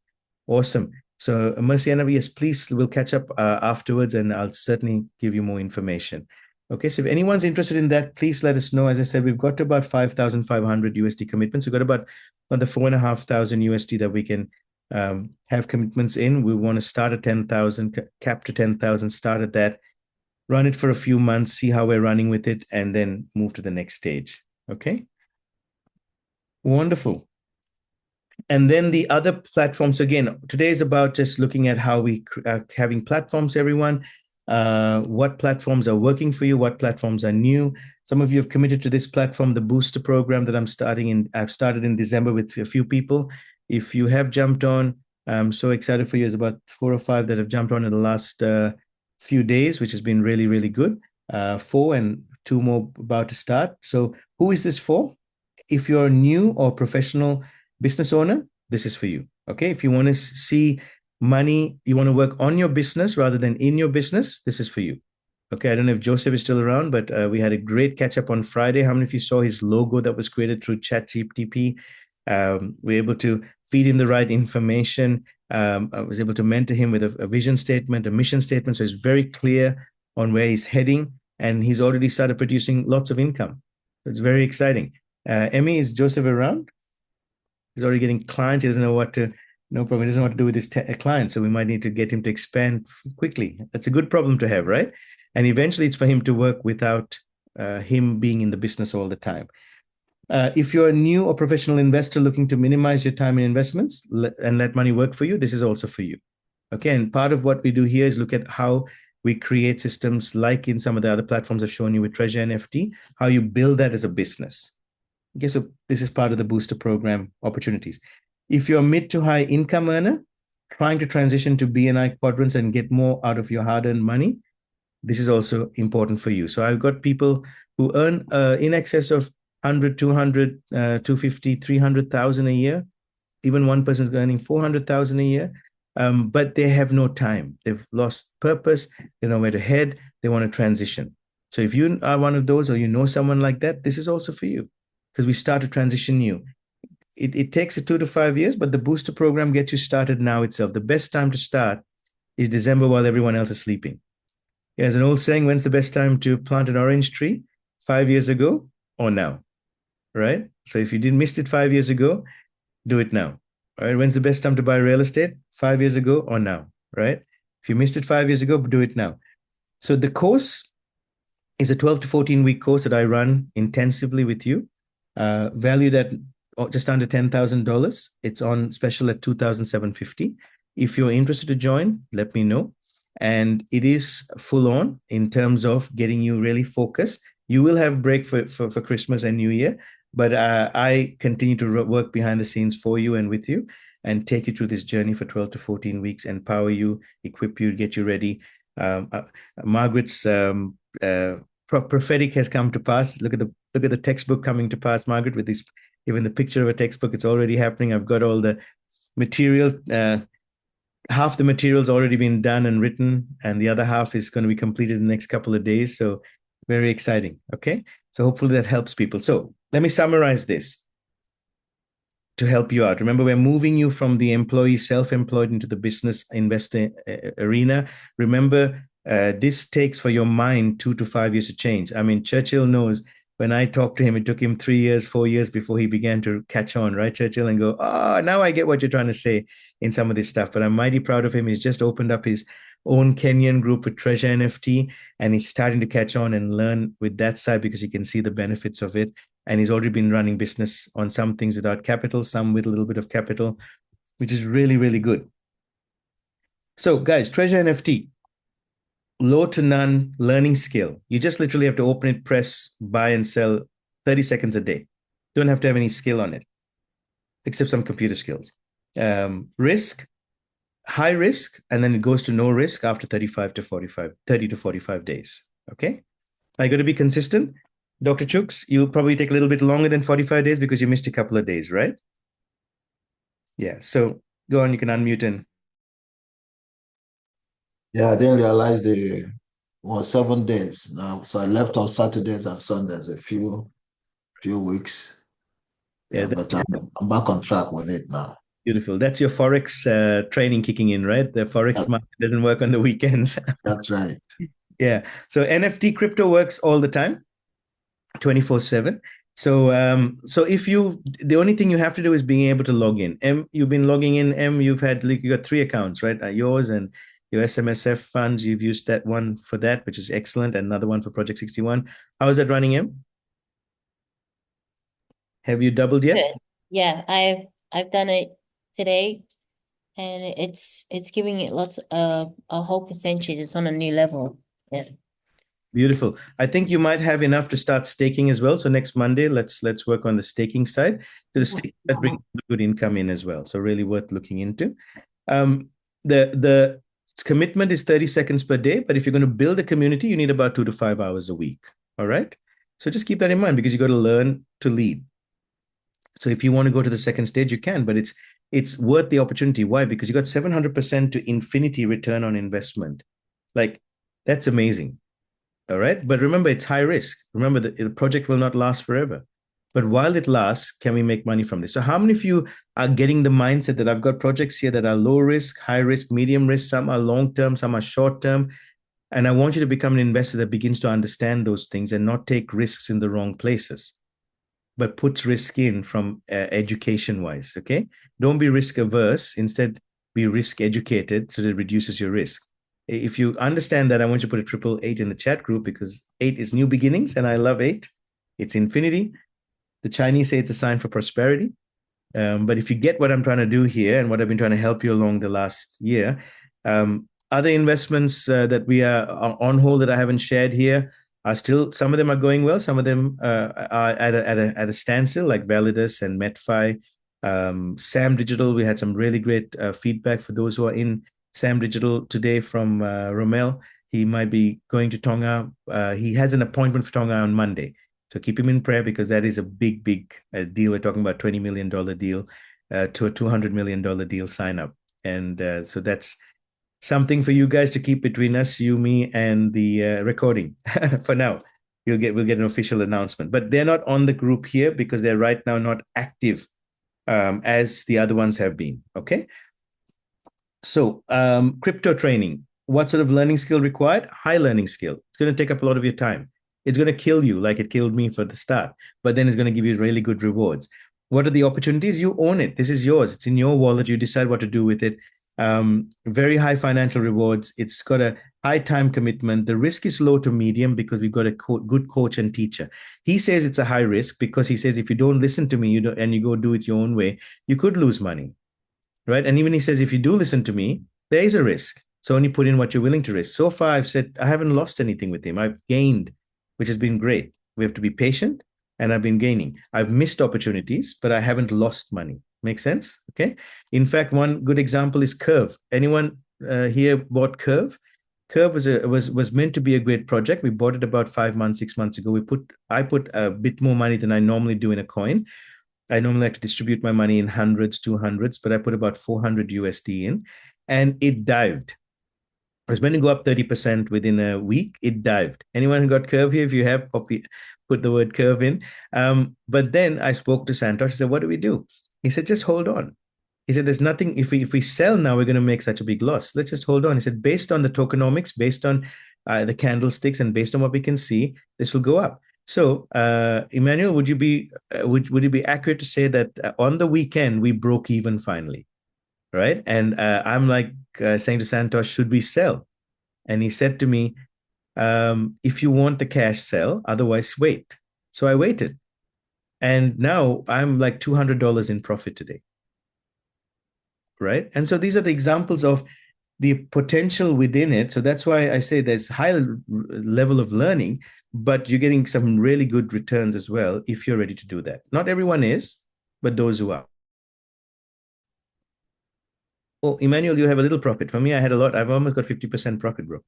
Awesome. So Merciana, yes, please, we'll catch up afterwards, and I'll certainly give you more information. Okay, so if anyone's interested in that, please let us know. As I said, we've got about 5,500 USD commitments. We've got about the 4,500 USD that we can have commitments in. We want to start at 10,000, cap to 10,000, start at that, run it for a few months, see how we're running with it, and then move to the next stage. Okay. Wonderful. And then the other platforms, again, today is about just looking at how we are having platforms, everyone. What platforms are working for you? What platforms are new? Some of you have committed to this platform, the Booster program that I've started in December with a few people. If you have jumped on, I'm so excited for you. There's about 4 or 5 that have jumped on in the last few days, which has been really, really good. 4 and 2 more about to start. So who is this for? If you're a new or professional business owner, this is for you. Okay. If you want to see money, you want to work on your business rather than in your business, this is for you. Okay. I don't know if Joseph is still around, but we had a great catch up on Friday. How many of you saw his logo that was created through ChatGPT? We're able to feed in the right information. I was able to mentor him with a vision statement, a mission statement. So it's very clear on where he's heading, and he's already started producing lots of income. It's very exciting. Emmy, is Joseph around? He's already getting clients. He doesn't know what to, no problem. He doesn't know what to do with his clients. So we might need to get him to expand quickly. That's a good problem to have, right? And eventually it's for him to work without him being in the business all the time. If you're a new or professional investor looking to minimize your time in investments and let money work for you, this is also for you. Okay. And part of what we do here is look at how we create systems like in some of the other platforms I've shown you with Treasure NFT, how you build that as a business. Okay, so this is part of the booster program opportunities. If you're a mid to high income earner, trying to transition to BNI quadrants and get more out of your hard-earned money, this is also important for you. So I've got people who earn in excess of 100, 200, 250, 300,000 a year. Even one person is earning 400,000 a year, but they have no time. They've lost purpose. They know where to head. They want to transition. So if you are one of those or you know someone like that, this is also for you because we start to transition you. It takes 2 to 5 years, but the booster program gets you started now itself. The best time to start is December while everyone else is sleeping. There's an old saying, when's the best time to plant an orange tree? 5 years ago or now, right? So if you didn't miss it 5 years ago, do it now. All right. When's the best time to buy real estate? 5 years ago or now, right? If you missed it 5 years ago, do it now. So the course is a 12 to 14 week course that I run intensively with you, valued at just under $10,000. It's on special at $2,750. If you're interested to join, let me know. And it is full on in terms of getting you really focused. You will have break for Christmas and New Year, but I continue to work behind the scenes for you and with you and take you through this journey for 12 to 14 weeks, empower you, equip you, get you ready. Margaret's prophetic has come to pass. Look at the textbook coming to pass, Margaret, with this, even the picture of a textbook. It's already happening. I've got all the material. Half the material's already been done and written, and the other half is going to be completed in the next couple of days. So very exciting. Okay. So hopefully that helps people. So let me summarize this to help you out. Remember, we're moving you from the employee self-employed into the business investor arena. Remember, this takes for your mind 2 to 5 years to change. I mean, Churchill knows when I talked to him, it took him 3 years, 4 years before he began to catch on, right, Churchill, and go, oh, now I get what you're trying to say in some of this stuff. But I'm mighty proud of him. He's just opened up his own Kenyan group with Treasure NFT, and he's starting to catch on and learn with that side because he can see the benefits of it. And he's already been running business on some things without capital, some with a little bit of capital, which is really, really good. So guys, Treasure NFT, low to none learning skill. You just literally have to open it, press, buy and sell 30 seconds a day. Don't have to have any skill on it, except some computer skills. Risk, high risk, and then it goes to no risk after 30 to 45 days. Okay. I got to be consistent. Dr. Chooks, you'll probably take a little bit longer than 45 days because you missed a couple of days, right? Yeah. So go on, you can unmute and. Yeah, I didn't realize it was 7 days now. So I left on Saturdays and Sundays a few weeks. Yeah, but I'm back on track with it now. Beautiful. That's your Forex training kicking in, right? The Forex market doesn't work on the weekends. That's right. Yeah. So NFT crypto works all the time, 24/7. So if the only thing you have to do is being able to log in. You've been logging in. You got 3 accounts, right? Yours and your SMSF funds. You've used that one for that, which is excellent. And another one for Project 61. How is that running, Em? Have you doubled yet? Good. Yeah, I've done it today, and it's giving it lots a whole percentage. It's on a new level. Yeah. Beautiful. I think you might have enough to start staking as well. So next Monday, let's work on the staking side. The staking that brings good income in as well. So really worth looking into. The commitment is 30 seconds per day, but if you're going to build a community, you need about 2 to 5 hours a week. All right. So just keep that in mind because you got to learn to lead. So if you want to go to the second stage, you can, but it's worth the opportunity. Why? Because you got 700% to infinity return on investment. Like, that's amazing. All right. But remember, it's high risk. Remember that the project will not last forever. But while it lasts, can we make money from this? So how many of you are getting the mindset that I've got projects here that are low risk, high risk, medium risk, some are long-term, some are short-term. And I want you to become an investor that begins to understand those things and not take risks in the wrong places. but puts risk in from education wise. Okay. Don't be risk averse. Instead, be risk educated so that it reduces your risk. If you understand that, I want you to put a 888 in the chat group, because 8 is new beginnings and I love 8. It's infinity. The Chinese say it's a sign for prosperity. But if you get what I'm trying to do here and what I've been trying to help you along the last year, other investments that we are on hold that I haven't shared here are still, some of them are going well. Some of them are at a standstill, like Validus and MetFi. Sam Digital, we had some really great feedback for those who are in Sam Digital today from Romel. He might be going to Tonga. He has an appointment for Tonga on Monday. So keep him in prayer, because that is a big, big deal. We're talking about $20 million deal to a $200 million deal sign up. And so that's something for you guys to keep between us, you, me, and the recording. For now, we'll get an official announcement. But they're not on the group here because they're right now not active as the other ones have been. Okay. So crypto training. What sort of learning skill required? High learning skill. It's going to take up a lot of your time. It's going to kill you like it killed me for the start, but then it's going to give you really good rewards. What are the opportunities? You own it. This is yours. It's in your wallet. You decide what to do with it. Very high financial rewards. It's got a high time commitment. The risk is low to medium because we've got a good coach and teacher. He says it's a high risk because he says, if you don't listen to me, and you go do it your own way, you could lose money, right? And even he says, if you do listen to me, there is a risk. So only put in what you're willing to risk. So far, I've said I haven't lost anything with him. I've gained, which has been great. We have to be patient, and I've been gaining. I've missed opportunities, but I haven't lost money. Make sense? Okay. In fact, one good example is Curve. Anyone here bought Curve? Curve was meant to be a great project. We bought it about 5 months, 6 months ago. I put a bit more money than I normally do in a coin. I normally like to distribute my money in hundreds, 200s, but I put about 400 USD in, and it dived. I was meant to go up 30% within a week. It dived. Anyone who got Curve here? If you have, put the word Curve in. But then I spoke to Santosh. I said, what do we do? He said, just hold on. He said, there's nothing, if we sell now, we're going to make such a big loss. Let's just hold on. He said, based on the tokenomics, based on the candlesticks, and based on what we can see, this will go up. So, Emmanuel, would you be accurate to say that on the weekend, we broke even finally? Right. And I'm like saying to Santosh, should we sell? And he said to me, if you want the cash, sell, otherwise wait. So I waited. And now I'm like $200 in profit today. Right. And so these are the examples of the potential within it. So that's why I say there's high level of learning, but you're getting some really good returns as well if you're ready to do that. Not everyone is, but those who are. Oh, Emmanuel, you have a little profit. For me, I had a lot. I've almost got 50% profit, bro.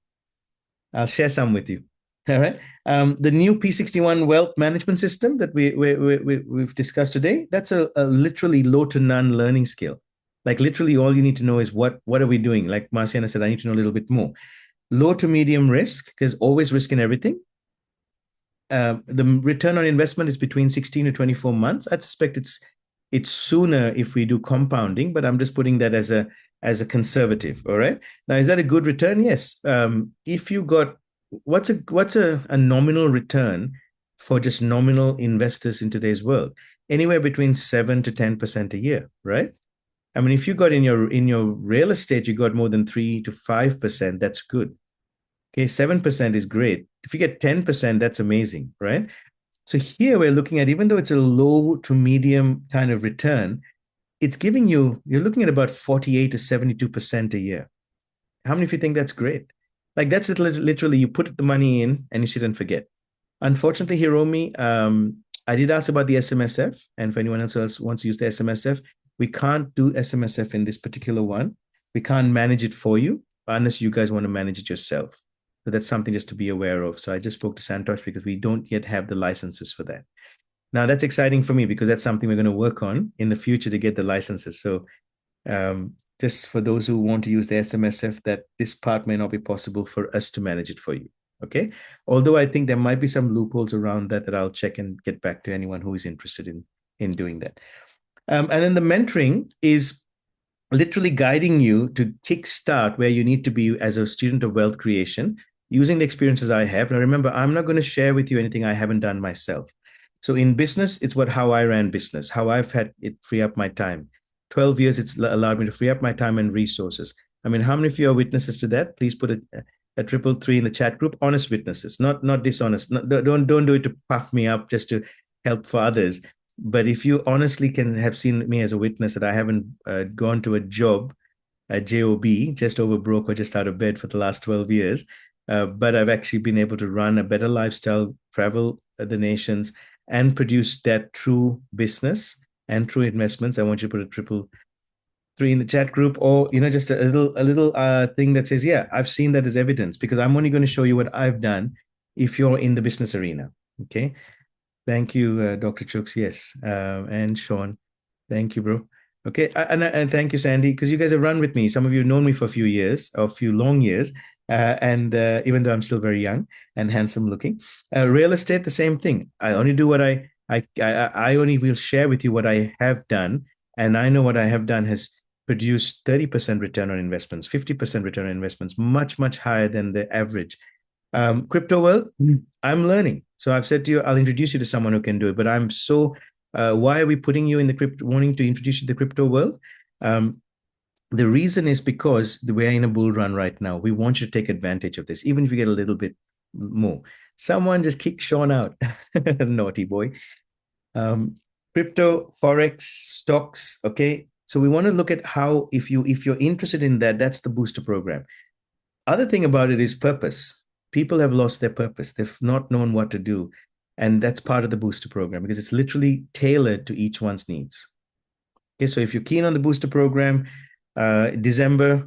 I'll share some with you. All right. The new P61 wealth management system that we've discussed today, that's a literally low to none learning skill. Like literally all you need to know is what are we doing? Like Marciana said, I need to know a little bit more. Low to medium risk, there's always risk in everything. The return on investment is between 16 to 24 months. I suspect it's sooner if we do compounding, but I'm just putting that as a conservative. All right. Now, is that a good return? Yes. If you got what's a nominal return for just nominal investors in today's world? Anywhere between 7 to 10% a year, right? I mean, if you got in your real estate, you got more than 3 to 5%, that's good. Okay, 7% is great. If you get 10%, that's amazing, right? So here we're looking at, even though it's a low to medium kind of return, it's giving you're looking at about 48 to 72% a year. How many of you think that's great? Like that's literally you put the money in and you sit and forget. Unfortunately, Hiromi, I did ask about the SMSF, and for anyone else wants to use the SMSF, we can't do SMSF in this particular one. We can't manage it for you unless you guys want to manage it yourself. So that's something just to be aware of. So I just spoke to Santosh because we don't yet have the licenses for that. Now that's exciting for me because that's something we're going to work on in the future to get the licenses. So just for those who want to use the SMSF, that this part may not be possible for us to manage it for you. Okay. Although I think there might be some loopholes around that I'll check and get back to anyone who is interested in doing that. And then the mentoring is literally guiding you to kickstart where you need to be as a student of wealth creation, using the experiences I have. Now, remember, I'm not going to share with you anything I haven't done myself. So in business, it's how I ran business, how I've had it free up my time. 12 years, it's allowed me to free up my time and resources. I mean, how many of you are witnesses to that? Please put a 333 in the chat group. Honest witnesses, not dishonest. Don't do it to puff me up just to help for others. But if you honestly can have seen me as a witness that I haven't gone to a job, a job, just over broke or just out of bed for the last 12 years, but I've actually been able to run a better lifestyle, travel the nations, and produce that through business and through investments. I want you to put a 333 in the chat group, or just a little thing that says, yeah, I've seen that as evidence, because I'm only going to show you what I've done if you're in the business arena. Okay. Thank you, Dr. Chooks. Yes. And Sean, thank you, bro. Okay. And thank you, Sandy, because you guys have run with me. Some of you have known me for a few years, or a few long years. And even though I'm still very young and handsome looking, real estate, the same thing. I only do what I only will share with you what I have done. And I know what I have done has produced 30% return on investments, 50% return on investments, much, much higher than the average. Crypto world, I'm learning. So I've said to you, I'll introduce you to someone who can do it. But I'm so, why are we putting you in the crypto, wanting to introduce you to the crypto world? The reason is because we're in a bull run right now. We want you to take advantage of this, even if you get a little bit more. Someone just kicked Sean out. Naughty boy. Crypto, Forex, stocks. Okay. So we want to look at how, if you're interested in that, that's the booster program. Other thing about it is purpose. People have lost their purpose. They've not known what to do. And that's part of the booster program, because it's literally tailored to each one's needs. Okay. So if you're keen on the booster program, December,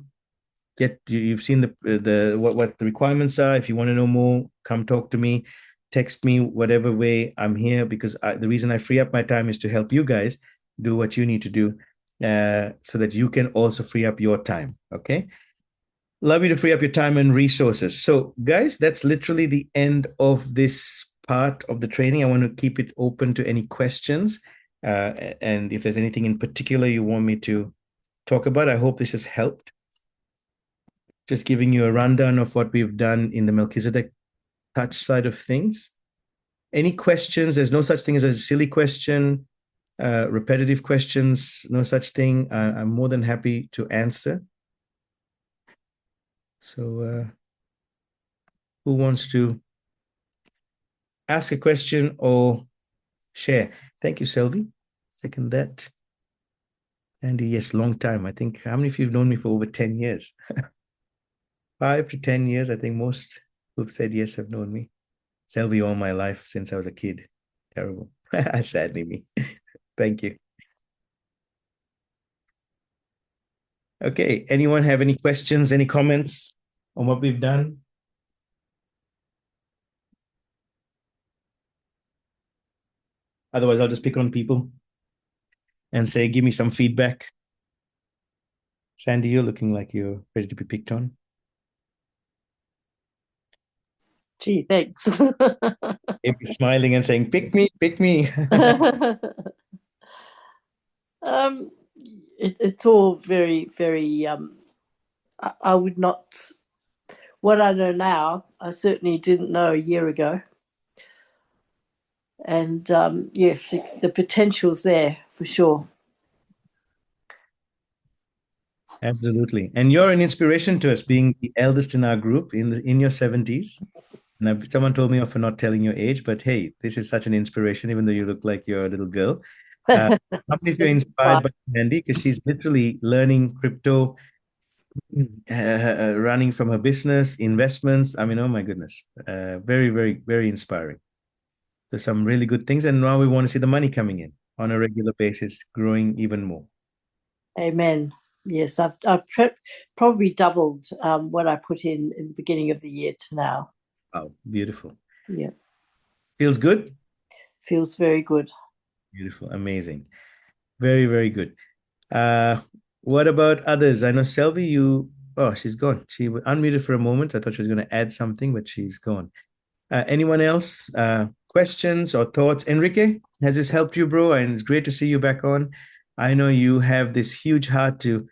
you've seen what the requirements are. If you want to know more, come talk to me, text me, whatever way. I'm here because the reason I free up my time is to help you guys do what you need to do, so that you can also free up your time. Okay. Love you to free up your time and resources. So guys, that's literally the end of this part of the training. I want to keep it open to any questions. And if there's anything in particular you want me to talk about, I hope this has helped. Just giving you a rundown of what we've done in the Melchizedek touch side of things. Any questions? There's no such thing as a silly question, repetitive questions, no such thing. I'm more than happy to answer. So who wants to ask a question or share? Thank you, Selvi. Second that. Andy, yes, long time. I think, how many of you have known me for over 10 years? 5 to 10 years. I think most who've said yes have known me. Selvi all my life since I was a kid. Terrible. Sadly me. Thank you. Okay. Anyone have any questions, any comments on what we've done? Otherwise, I'll just pick on people and say, give me some feedback. Sandy, you're looking like you're ready to be picked on. Gee, thanks. If you're smiling and saying, pick me, pick me. It's all very, very, I would not, what I know now, I certainly didn't know a year ago. And yes, the potential's there for sure. Absolutely. And you're an inspiration to us, being the eldest in our group in your 70s. And someone told me off for not telling your age, but hey, this is such an inspiration, even though you look like you're a little girl. How many of you are inspired by Mandy? Because she's literally learning crypto, running from her business, investments. I mean, oh my goodness. Very, very, very inspiring. So some really good things. And now we want to see the money coming in on a regular basis, growing even more. Amen. Yes, I've probably doubled what I put in the beginning of the year to now. Wow, beautiful. Yeah. Feels good? Feels very good. Beautiful, amazing. Very, very good. What about others? I know Selvi, she's gone. She unmuted for a moment. I thought she was going to add something, but she's gone. Anyone else? Questions or thoughts? Enrique, has this helped you, bro? And it's great to see you back on. I know you have this huge heart to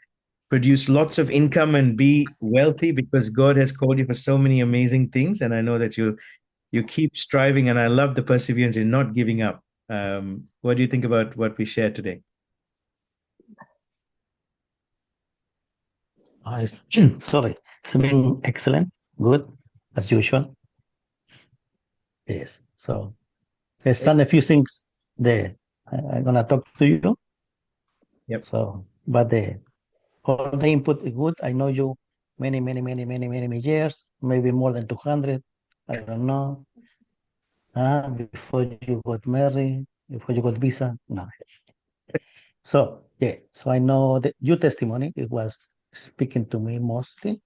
produce lots of income and be wealthy, because God has called you for so many amazing things. And I know that you keep striving, and I love the perseverance in not giving up. What do you think about what we shared today? Sorry, it's been excellent, good, as usual. Yes, so there's some a few things there. I'm gonna talk to you. Yep. So, but all the input is good. I know you many years, maybe more than 200. I don't know. Before you got married, before you got visa, no. So yeah, so I know that your testimony, it was speaking to me mostly.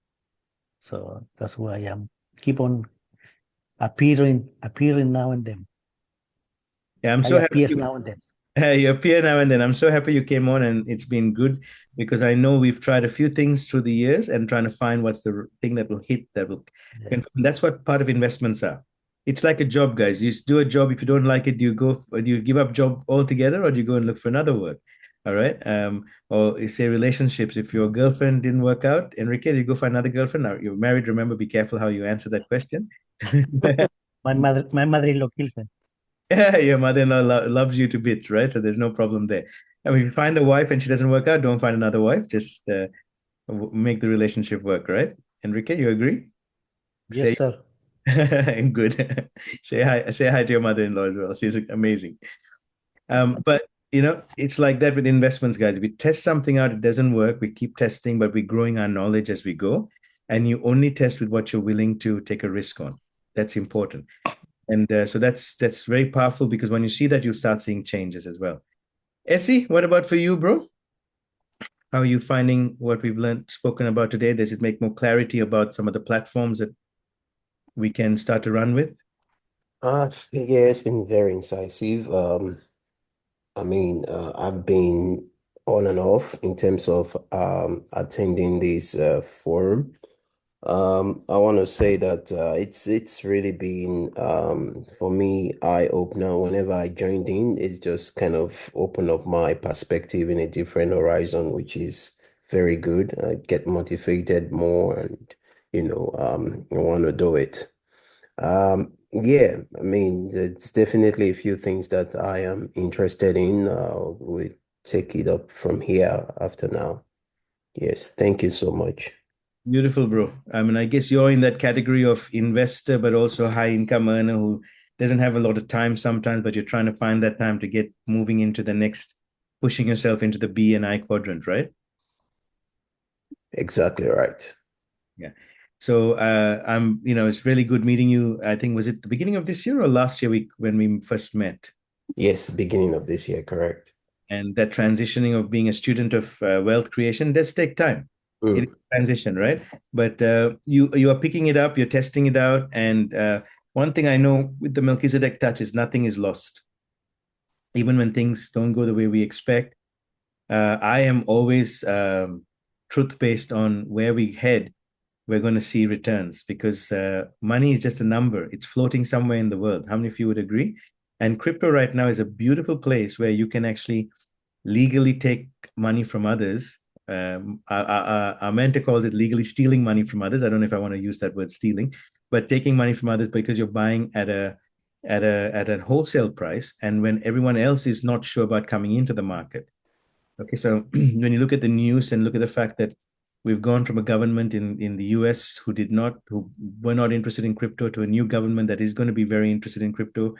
So that's why I am keep on appearing now and then. Yeah, I'm I so happy. appears now and then. You appear now and then. I'm so happy you came on, and it's been good because I know we've tried a few things through the years and trying to find what's the thing that will hit, that will. Yeah. That's what part of investments are. It's like a job, guys. You do a job. If you don't like it, do you give up job altogether, or do you go and look for another work? All right. Or you say relationships. If your girlfriend didn't work out, Enrique, you go find another girlfriend. Now you're married. Remember, be careful how you answer that question. My mother-in-law kills me. Your mother-in-law loves you to bits, right? So there's no problem there. I mean, if you find a wife and she doesn't work out, don't find another wife. Just make the relationship work, right? Enrique, you agree? Yes, sir. Good. Say hi. Say hi to your mother-in-law as well. She's amazing. But it's like that with investments, guys. We test something out, it doesn't work. We keep testing, but we're growing our knowledge as we go. And you only test with what you're willing to take a risk on. That's important. And so that's very powerful, because when you see that, you start seeing changes as well. Essie, what about for you, bro? How are you finding what we've spoken about today? Does it make more clarity about some of the platforms that we can start to run with? Yeah, it's been very incisive. I mean, I've been on and off in terms of attending this forum. I want to say that it's really been for me eye-opener. Whenever I joined in, it just kind of opened up my perspective in a different horizon, which is very good. I get motivated more, and I want to do it. Yeah, I mean, it's definitely a few things that I am interested in. We take it up from here after now. Yes, thank you so much. Beautiful, bro. I mean, I guess you're in that category of investor, but also high income earner who doesn't have a lot of time sometimes, but you're trying to find that time to get moving into the next, pushing yourself into the B and I quadrant, right? Exactly right. Yeah. So it's really good meeting you. I think, was it the beginning of this year or last year when we first met? Yes, beginning of this year, correct. And that transitioning of being a student of wealth creation does take time. It is a transition, right? But you are picking it up, you're testing it out. And one thing I know with the Melchizedek touch is nothing is lost. Even when things don't go the way we expect, I am always truth-based on where we head. We're going to see returns, because money is just a number. It's floating somewhere in the world. How many of you would agree? And crypto right now is a beautiful place where you can actually legally take money from others. Our mentor calls it legally stealing money from others. I don't know if I want to use that word stealing, but taking money from others because you're buying at a wholesale price, and when everyone else is not sure about coming into the market. Okay, so when you look at the news and look at the fact that we've gone from a government in the US who were not interested in crypto, to a new government that is going to be very interested in crypto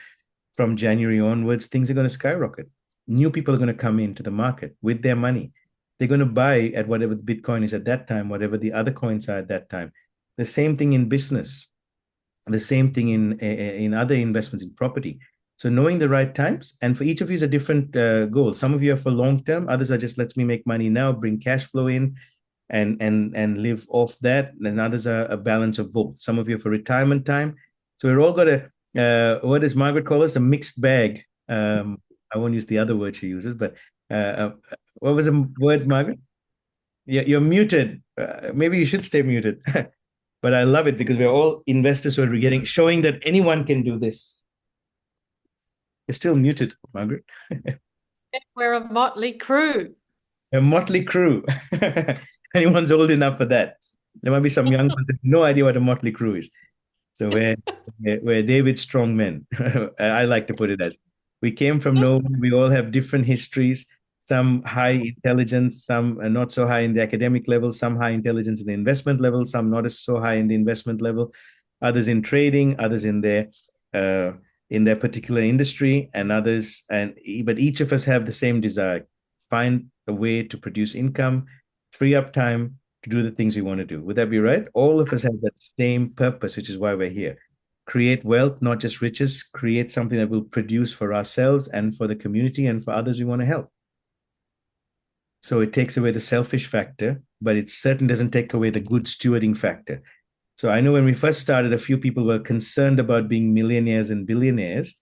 from January onwards, things are going to skyrocket. New people are going to come into the market with their money. They're going to buy at whatever Bitcoin is at that time, whatever the other coins are at that time. The same thing in business, the same thing in other investments, in property. So knowing the right times, and for each of you is a different goal. Some of you are for long term, others are just, let me make money now, bring cash flow in, and live off that. And others are a balance of both. Some of you are for retirement time. So we're all got what does Margaret call us? A mixed bag. I won't use the other word she uses, but what was the word, Margaret? You're muted. Maybe you should stay muted. But I love it because we're all investors who are showing that anyone can do this. You're still muted, Margaret. We're a motley crew. A motley crew. Anyone's old enough for that. There might be some young ones that have no idea what a motley crew is. So we're David strong men. I like to put it as. We came from nowhere. We all have different histories, some high intelligence, some not so high in the academic level, some high intelligence in the investment level, some not as so high in the investment level, others in trading, others in their particular industry, and others, but each of us have the same desire: find a way to produce income, free up time to do the things we want to do. Would that be right? All of us have that same purpose, which is why we're here. Create wealth, not just riches, create something that will produce for ourselves and for the community and for others we want to help. So it takes away the selfish factor, but it certainly doesn't take away the good stewarding factor. So I know when we first started, a few people were concerned about being millionaires and billionaires,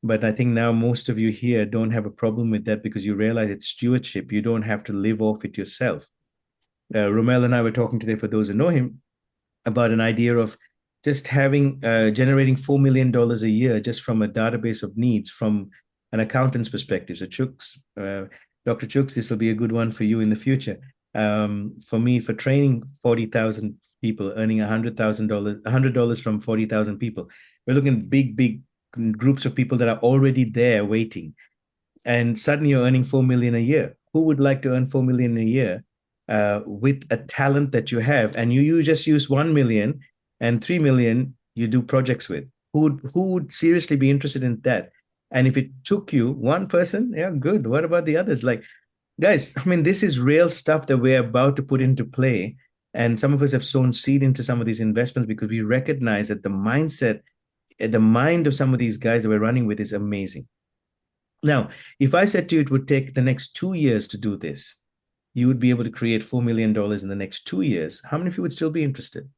but I think now most of you here don't have a problem with that because you realize it's stewardship. You don't have to live off it yourself. Romel and I were talking today, for those who know him, about an idea of just having generating $4 million a year just from a database of needs from an accountant's perspective. So Chooks, Dr. Chooks, this will be a good one for you in the future. For me, for training 40,000 people, earning $100 from 40,000 people, we're looking at big groups of people that are already there waiting. And suddenly you're earning 4 million a year. Who would like to earn 4 million a year with a talent that you have? And you just use 1 million and 3 million you do projects with. Who would seriously be interested in that? And if it took you one person, yeah, good. What about the others? Like, guys, I mean, this is real stuff that we're about to put into play. And some of us have sown seed into some of these investments because we recognize that the mindset, the mind of some of these guys that we're running with is amazing. Now, if I said to you it would take the next 2 years to do this, you would be able to create $4 million in the next 2 years. How many of you would still be interested?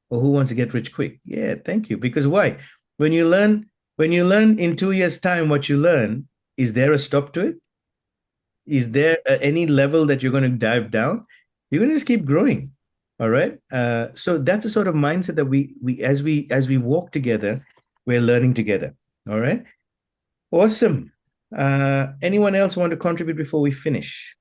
Or who wants to get rich quick? Yeah, thank you. Because why? When you learn in 2 years' time what you learn, is there a stop to it? Is there any level that you're going to dive down? You're going to just keep growing. All right. So that's the sort of mindset that we as we walk together, we're learning together. All right. Awesome. Anyone else want to contribute before we finish?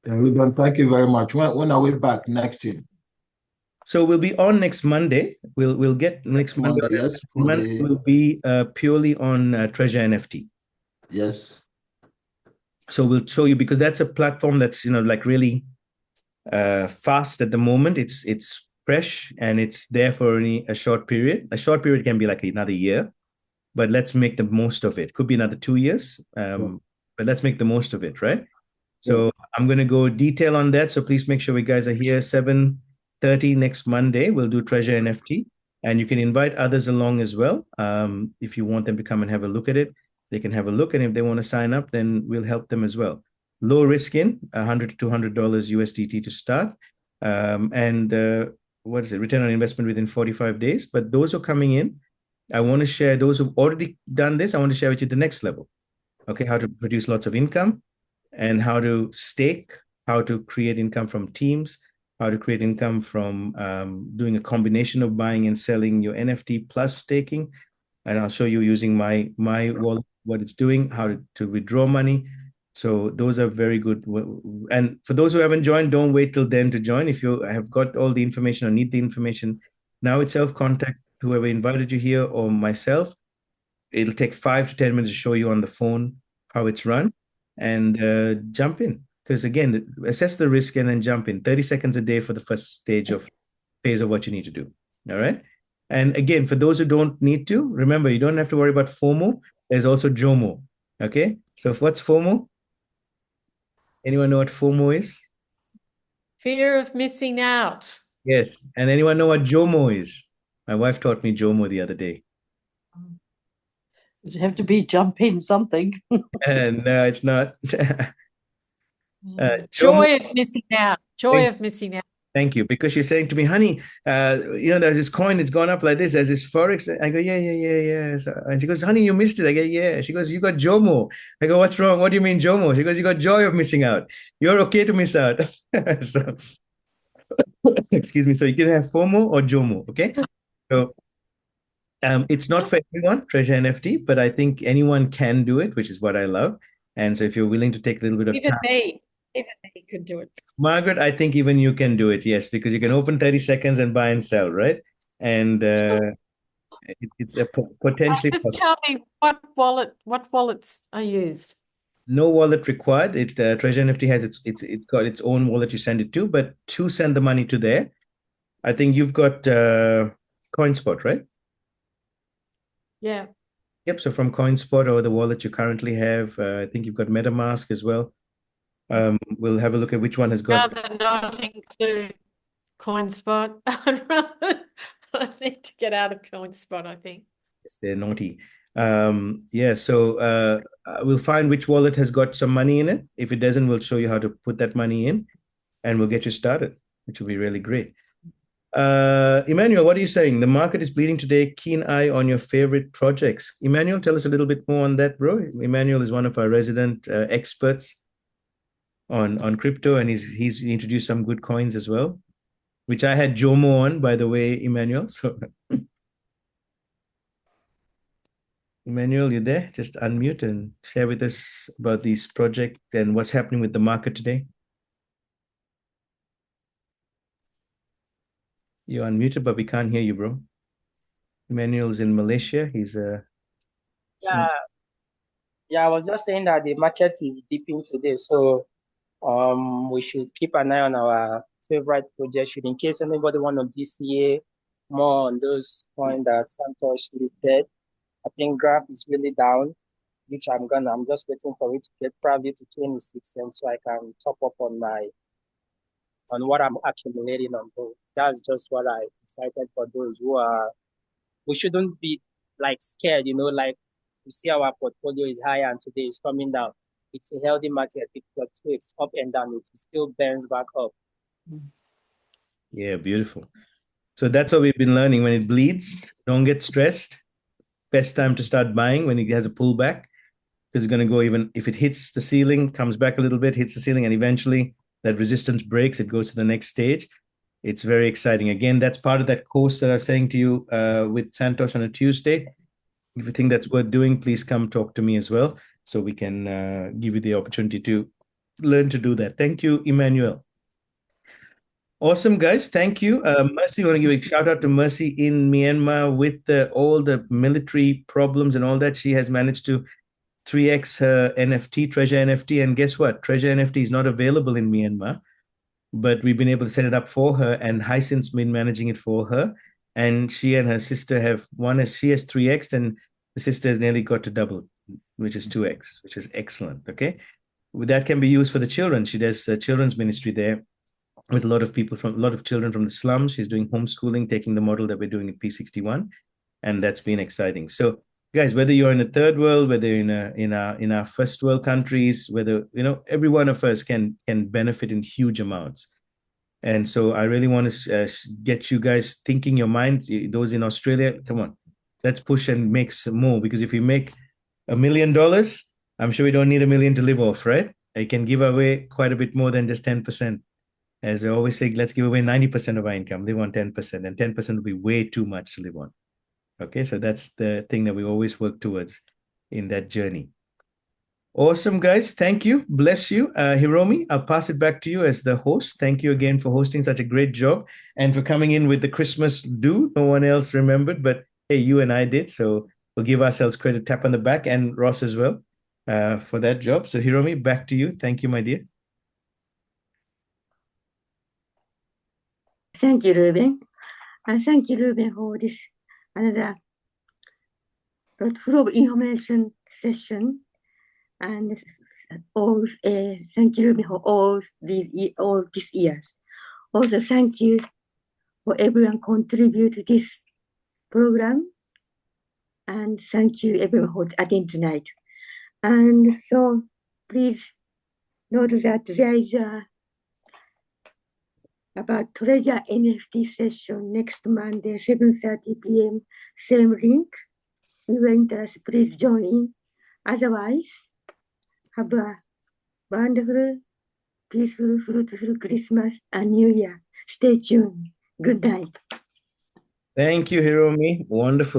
Ruben, thank you very much. When are we back next year? So we'll be on next Monday. We'll get next Monday. Yes, Monday will be purely on Treasure NFT. Yes. So we'll show you, because that's a platform that's like really fast at the moment. It's fresh and it's there for only a short period. A short period can be like another year, but let's make the most of it. Could be another 2 years, but let's make the most of it, right? So I'm going to go detail on that. So please make sure we guys are here 7:30 next Monday. We'll do Treasure NFT, and you can invite others along as well. If you want them to come and have a look at it, they can have a look. And if they want to sign up, then we'll help them as well. Low risk in, $100 to $200 USDT to start. And what is it? Return on investment within 45 days. But those who are coming in, I want to share, those who've already done this, I want to share with you the next level. Okay, how to produce lots of income, and how to stake, how to create income from teams, how to create income from doing a combination of buying and selling your NFT plus staking. And I'll show you using my wallet, what it's doing, how to withdraw money. So those are very good. And for those who haven't joined, don't wait till then to join. If you have got all the information or need the information now itself, contact whoever invited you here or myself. It'll take 5 to 10 minutes to show you on the phone how it's run, and jump in. Because again, assess the risk and then jump in. 30 seconds a day for the first phase of what you need to do. All right. And again, for those who don't need to, remember, you don't have to worry about FOMO. There's also JOMO. Okay. So what's FOMO? Anyone know what FOMO is? Fear of missing out. Yes. And anyone know what JOMO is? My wife taught me JOMO the other day. Does it have to be jump in something? And no, it's not. Joy of missing out. Joy of missing out. Thank you. Because she's saying to me, honey, there's this coin, it's gone up like this. There's this Forex. I go, yeah. So, and she goes, honey, you missed it. I go, yeah. She goes, you got JOMO. I go, what's wrong? What do you mean JOMO? She goes, you got joy of missing out. You're okay to miss out. So, excuse me. So you can have FOMO or JOMO. Okay. So it's not for everyone, Treasure NFT, but I think anyone can do it, which is what I love. And so if you're willing to take a little bit of Even time. me. Even he could do it. Margaret, I think even you can do it, yes, because you can open 30 seconds and buy and sell, right? And it's a potentially Just possible. tell me what wallets are used. No wallet required. Treasure NFT has it's got its own wallet you send it to, but to send the money to there, I think you've got CoinSpot, right? Yeah. Yep. So from CoinSpot or the wallet you currently have, I think you've got MetaMask as well. We'll have a look at which one has got. Rather not include CoinSpot. I need to get out of CoinSpot, I think. Yes, they're naughty. Yeah. So we'll find which wallet has got some money in it. If it doesn't, we'll show you how to put that money in, and we'll get you started, which will be really great. Emmanuel, what are you saying? The market is bleeding today. Keen eye on your favorite projects. Emmanuel, tell us a little bit more on that, bro. Emmanuel is one of our resident experts on crypto, and he's introduced some good coins as well, which I had Jomo on, by the way, Emmanuel. So, Emmanuel, you there? Just unmute and share with us about these projects and what's happening with the market today. You're unmuted, but we can't hear you, bro. Emmanuel's in Malaysia. He's Yeah, I was just saying that the market is dipping today, so we should keep an eye on our favorite projects. Should in case anybody want to DCA more on those coins that Santosh listed. I think Graph is really down, which I'm just waiting for it to get probably to 26 cents so I can top up on what I'm accumulating on those. That's just what I decided for those we shouldn't be like scared, like you see our portfolio is higher and today is coming down. It's a healthy market. It fluctuates up and down. It still bends back up. Yeah, beautiful. So that's what we've been learning. When it bleeds, don't get stressed. Best time to start buying when it has a pullback, because it's going to go, even if it hits the ceiling, comes back a little bit, hits the ceiling, and eventually that resistance breaks, it goes to the next stage. It's very exciting. Again, that's part of that course that I was saying to you with Santosh on a Tuesday. If you think that's worth doing, please come talk to me as well, so we can give you the opportunity to learn to do that. Thank you, Emmanuel. Awesome, guys. Thank you. Mercy, I want to give a shout out to Mercy in Myanmar with all the military problems and all that. She has managed to 3x her NFT, Treasure NFT. And guess what? Treasure NFT is not available in Myanmar, but we've been able to set it up for her, and Hyacinth's been managing it for her. And she and her sister have she has 3x, and the sister has nearly got to double, which is 2x, which is excellent. Okay. That can be used for the children. She does children's ministry there with a lot of children from the slums. She's doing homeschooling, taking the model that we're doing at P61, and that's been exciting. So, guys, whether you're in a third world, whether you're in our first world countries, whether every one of us can benefit in huge amounts. And so, I really want to get you guys thinking your mind. Those in Australia, come on, let's push and make some more. Because if we make $1 million, I'm sure we don't need $1 million to live off, right? I can give away quite a bit more than just 10%. As I always say, let's give away 90% of our income, live on 10%, and 10% will be way too much to live on. Okay, so that's the thing that we always work towards in that journey. Awesome, guys. Thank you. Bless you. Hiromi, I'll pass it back to you as the host. Thank you again for hosting such a great job and for coming in with the Christmas do. No one else remembered, but hey, you and I did. So we'll give ourselves credit, tap on the back, and Ross as well for that job. So Hiromi, back to you. Thank you, my dear. Thank you, Ruben. And thank you, Ruben, for this another full of information session. And thank you, Ruben, for all these years. Also, thank you for everyone contribute to this program. And thank you, everyone, who attend tonight. And so, please note that there is about Treasure NFT session next Monday, 7:30 p.m. Same link. If you're interested, please join in. Otherwise, have a wonderful, peaceful, fruitful Christmas and New Year. Stay tuned. Good night. Thank you, Hiromi. Wonderful.